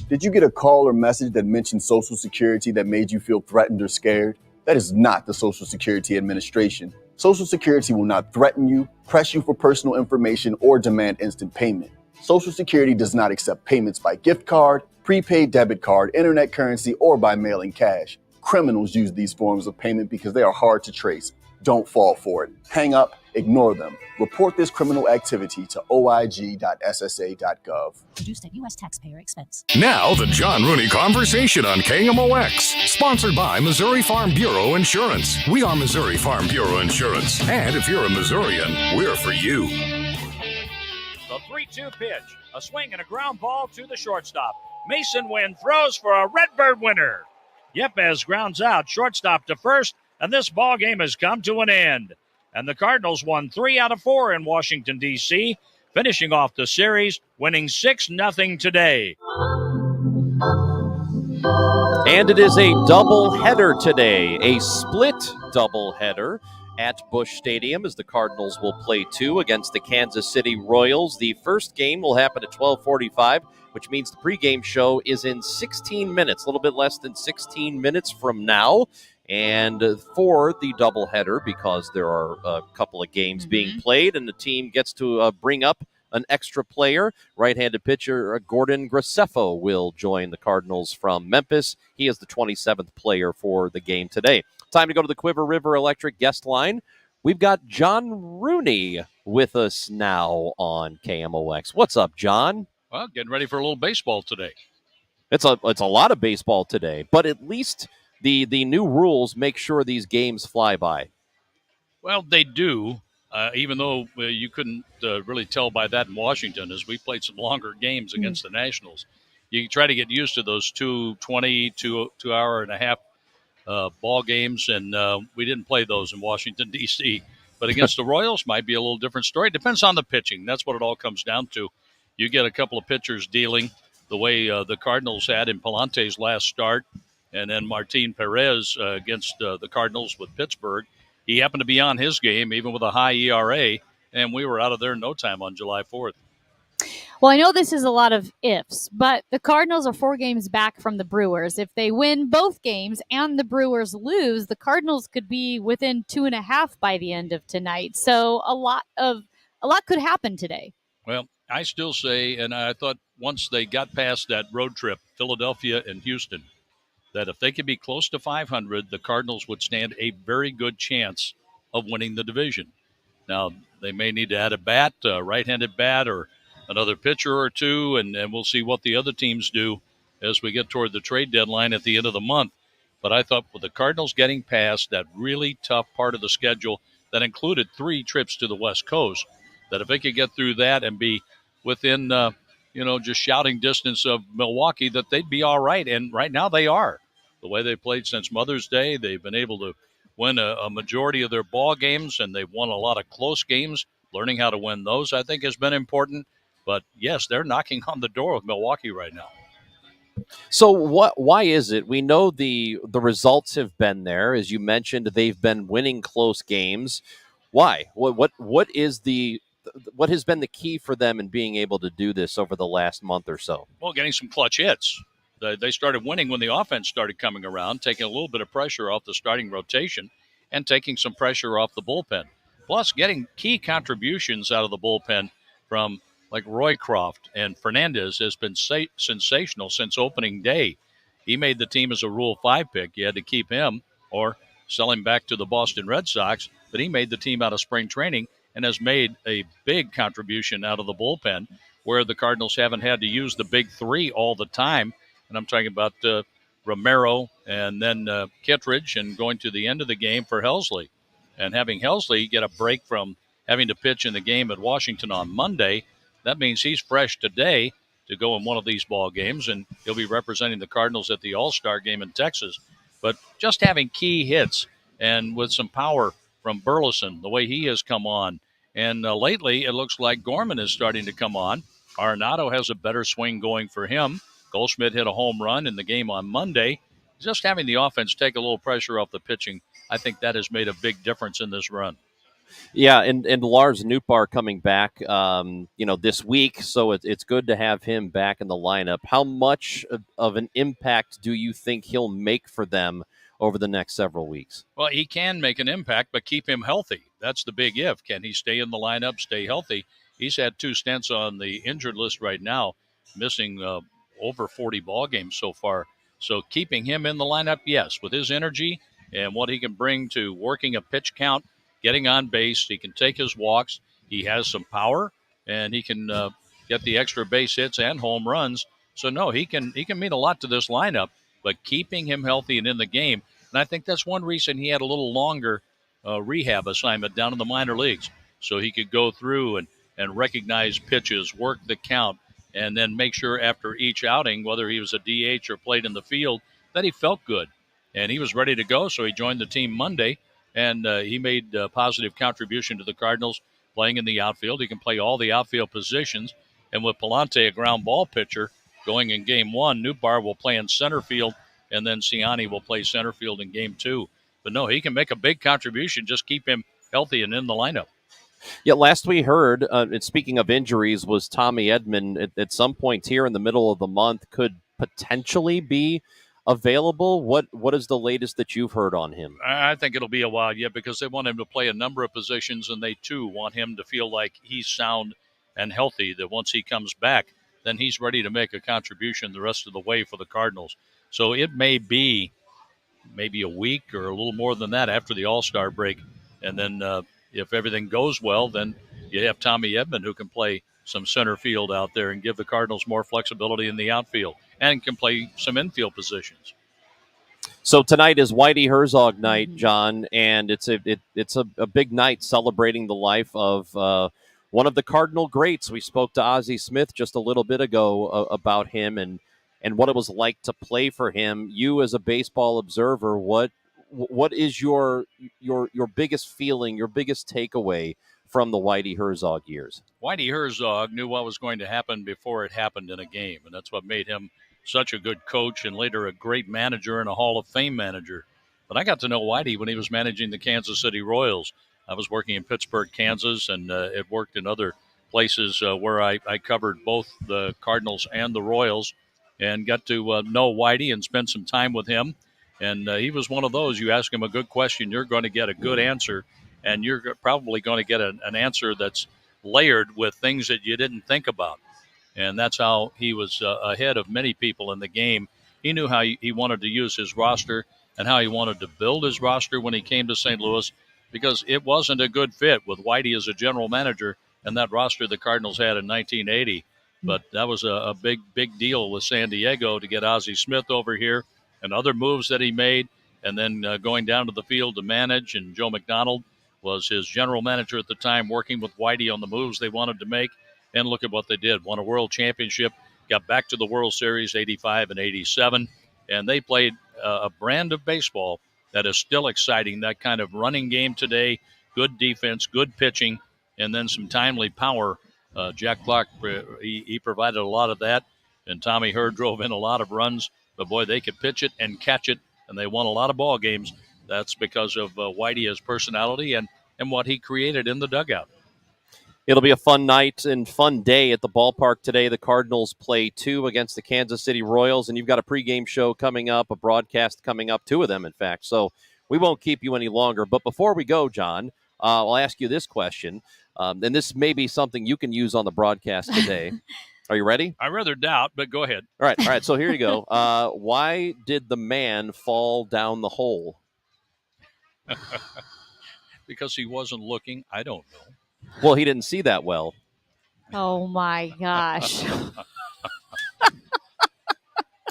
Did you get a call or message that mentioned Social Security that made you feel threatened or scared? That is not the Social Security Administration. Social Security will not threaten you, press you for personal information, or demand instant payment. Social Security does not accept payments by gift card, prepaid debit card, internet currency, or by mailing cash. Criminals use these forms of payment because they are hard to trace. Don't fall for it. Hang up, ignore them. Report this criminal activity to oig.ssa.gov. Produced at U.S. taxpayer expense. Now, the John Rooney Conversation on KMOX. Sponsored by Missouri Farm Bureau Insurance. We are Missouri Farm Bureau Insurance. And if you're a Missourian, we're for you. The 3-2 pitch. A swing and a ground ball to the shortstop. Mason Wynn throws for a Redbird winner. Yepes grounds out shortstop to first, and this ball game has come to an end. And the Cardinals won 3 out of 4 in Washington, D.C., finishing off the series, winning 6-0 today. And it is a doubleheader today, a split doubleheader. at Busch Stadium as the Cardinals will play 2 against the Kansas City Royals. The first game will happen at 12:45, which means the pregame show is in 16 minutes, a little bit less than 16 minutes from now. And for the doubleheader, because there are a couple of games being played and the team gets to bring up an extra player, right-handed pitcher Gordon Graceffo will join the Cardinals from Memphis. He is the 27th player for the game today. Time to go to the Quiver River Electric guest line. We've got John Rooney with us now on KMOX. What's up, John? Well, getting ready for a little baseball today. It's a lot of baseball today, but at least the new rules make sure these games fly by. Well, they do, even though you couldn't really tell by that in Washington as we played some longer games against the Nationals. You try to get used to those 2:20, 2 hour and a half ball games, and we didn't play those in Washington, D.C. But against the Royals might be a little different story. It depends on the pitching. That's what it all comes down to. You get a couple of pitchers dealing the way the Cardinals had in Palante's last start, and then Martin Perez against the Cardinals with Pittsburgh. He happened to be on his game, even with a high ERA, and we were out of there in no time on July 4th. Well, I know this is a lot of ifs, but the Cardinals are 4 games back from the Brewers. If they win both games and the Brewers lose, the Cardinals could be within 2.5 by the end of tonight. So a lot could happen today. Well, I still say, and I thought once they got past that road trip, Philadelphia and Houston, that if they could be close to 500, the Cardinals would stand a very good chance of winning the division. Now, they may need to add a bat, a right-handed bat, or another pitcher or two, and we'll see what the other teams do as we get toward the trade deadline at the end of the month. But I thought with the Cardinals getting past that really tough part of the schedule that included 3 trips to the West Coast, that if they could get through that and be within, just shouting distance of Milwaukee, that they'd be all right. And right now they are. The way they played since Mother's Day, they've been able to win a majority of their ball games, and they've won a lot of close games. Learning how to win those, I think, has been important. But, yes, they're knocking on the door with Milwaukee right now. So why is it? We know the results have been there. As you mentioned, they've been winning close games. Why? What has been the key for them in being able to do this over the last month or so? Well, getting some clutch hits. They started winning when the offense started coming around, taking a little bit of pressure off the starting rotation and taking some pressure off the bullpen. Plus, getting key contributions out of the bullpen from like Roycroft and Fernandez has been sensational since opening day. He made the team as a Rule 5 pick. You had to keep him or sell him back to the Boston Red Sox, but he made the team out of spring training and has made a big contribution out of the bullpen where the Cardinals haven't had to use the big 3 all the time. And I'm talking about Romero and then Kittredge and going to the end of the game for Helsley. And having Helsley get a break from having to pitch in the game at Washington on Monday, that means he's fresh today to go in one of these ball games, and he'll be representing the Cardinals at the All-Star game in Texas. But just having key hits and with some power from Burleson, the way he has come on. And lately, it looks like Gorman is starting to come on. Arenado has a better swing going for him. Goldschmidt hit a home run in the game on Monday. Just having the offense take a little pressure off the pitching, I think that has made a big difference in this run. Yeah, and Lars Nootbaar coming back, this week, so it's good to have him back in the lineup. How much of an impact do you think he'll make for them over the next several weeks? Well, he can make an impact, but keep him healthy. That's the big if. Can he stay in the lineup, stay healthy? He's had 2 stints on the injured list right now, missing over 40 ball games so far. So keeping him in the lineup, yes, with his energy and what he can bring to working a pitch count, getting on base, he can take his walks. He has some power, and he can get the extra base hits and home runs. So, no, he can mean a lot to this lineup, but keeping him healthy and in the game. And I think that's one reason he had a little longer rehab assignment down in the minor leagues, so he could go through and recognize pitches, work the count, and then make sure after each outing, whether he was a DH or played in the field, that he felt good. And he was ready to go, so he joined the team Monday. And he made a positive contribution to the Cardinals playing in the outfield. He can play all the outfield positions. And with Palante, a ground ball pitcher, going in Game 1, Nootbaar will play in center field, and then Ciani will play center field in Game 2. But no, he can make a big contribution. Just keep him healthy and in the lineup. Yeah, last we heard, and speaking of injuries, was Tommy Edman at some point here in the middle of the month could potentially be available. What is the latest that you've heard on him? I think it'll be a while yet because they want him to play a number of positions, and they, too, want him to feel like he's sound and healthy, that once he comes back, then he's ready to make a contribution the rest of the way for the Cardinals. So it may be maybe a week or a little more than that after the All-Star break. And then if everything goes well, then you have Tommy Edman who can play some center field out there and give the Cardinals more flexibility in the outfield and can play some infield positions. So tonight is Whitey Herzog night, John, and it's a big night celebrating the life of one of the Cardinal greats. We spoke to Ozzie Smith just a little bit ago about him and what it was like to play for him. You, as a baseball observer, what is your biggest feeling, your biggest takeaway from the Whitey Herzog years? Whitey Herzog knew what was going to happen before it happened in a game, and that's what made him such a good coach and later a great manager and a Hall of Fame manager. But I got to know Whitey when he was managing the Kansas City Royals. I was working in Pittsburgh, Kansas, and it worked in other places where I covered both the Cardinals and the Royals and got to know Whitey and spend some time with him. And he was one of those, you ask him a good question, you're going to get a good answer, and you're probably going to get an answer that's layered with things that you didn't think about. And that's how he was ahead of many people in the game. He knew how he wanted to use his roster and how he wanted to build his roster when he came to St. Louis, because it wasn't a good fit with Whitey as a general manager and that roster the Cardinals had in 1980. But that was a big, big deal with San Diego to get Ozzie Smith over here and other moves that he made, and then going down to the field to manage. And Joe McDonald was his general manager at the time, working with Whitey on the moves they wanted to make. And look at what they did. Won a world championship, got back to the World Series 85 and 87, and they played a brand of baseball that is still exciting, that kind of running game today, good defense, good pitching, and then some timely power. Jack Clark, he provided a lot of that, and Tommy Herd drove in a lot of runs. But, boy, they could pitch it and catch it, and they won a lot of ball games. That's because of Whitey, his personality, and what he created in the dugout. It'll be a fun night and fun day at the ballpark today. The Cardinals play 2 against the Kansas City Royals, and you've got a pregame show coming up, a broadcast coming up, 2 of them, in fact. So we won't keep you any longer. But before we go, John, I'll ask you this question, and this may be something you can use on the broadcast today. Are you ready? I rather doubt, but go ahead. All right. So here you go. Why did the man fall down the hole? Because he wasn't looking. I don't know. Well, he didn't see that well. Oh, my gosh. You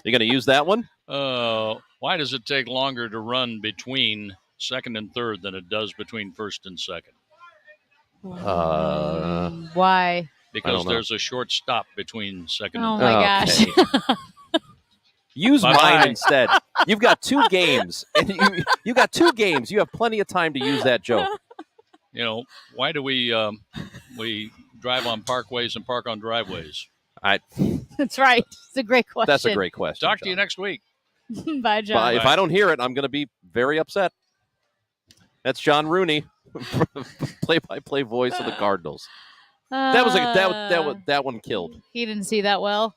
going to use that one? Why does it take longer to run between second and third than it does between first and second? Why? Because there's a short stop between second and third. Oh, my gosh. Use mine instead. You've got 2 games. And you got 2 games. You have plenty of time to use that joke. You know, why do we drive on parkways and park on driveways? That's right. It's a great question. That's a great question. Talk to you next week. Bye, John. If I don't hear it, I'm going to be very upset. That's John Rooney, play-by-play voice of the Cardinals. That one killed. He didn't see that well.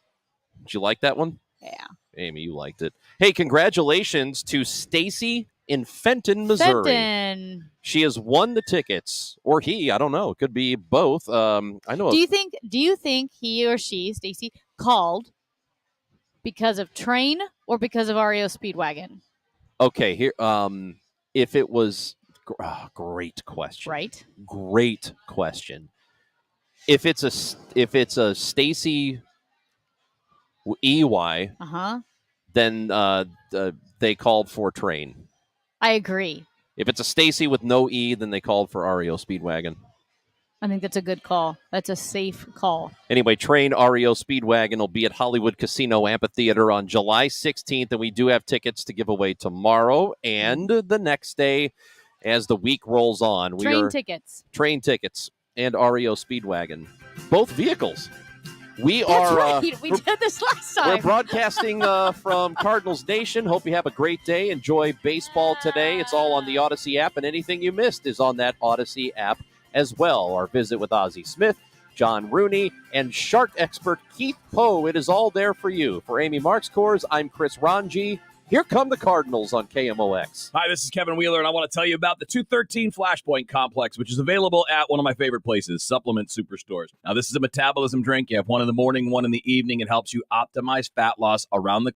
Did you like that one? Yeah. Amy, you liked it. Hey, congratulations to Stacy in Fenton, Missouri. Fenton. She has won the tickets, or he. I don't know. It could be both. I know. Do you think he or she, Stacy, called because of Train or because of REO Speedwagon? Okay, here. If it was, great question. Right. Great question. If it's a Stacy EY, then they called for Train. I agree. If it's a Stacy with no E, then they called for REO Speedwagon. I think that's a good call. That's a safe call. Anyway, Train REO Speedwagon will be at Hollywood Casino Amphitheater on July 16th, and we do have tickets to give away tomorrow and the next day as the week rolls on. Train tickets and REO Speedwagon. Both vehicles. We That's are. right. We did this last time. We're broadcasting from Cardinals Nation. Hope you have a great day. Enjoy baseball today. It's all on the Odyssey app, and anything you missed is on that Odyssey app as well. Our visit with Ozzie Smith, John Rooney, and shark expert Keith Poe. It is all there for you. For Amy Markscores, I'm Chris Ranji. Here come the Cardinals on KMOX. Hi, this is Kevin Wheeler, and I want to tell you about the 213 Flashpoint Complex, which is available at one of my favorite places, Supplement Superstores. Now, this is a metabolism drink. You have one in the morning, one in the evening. It helps you optimize fat loss around the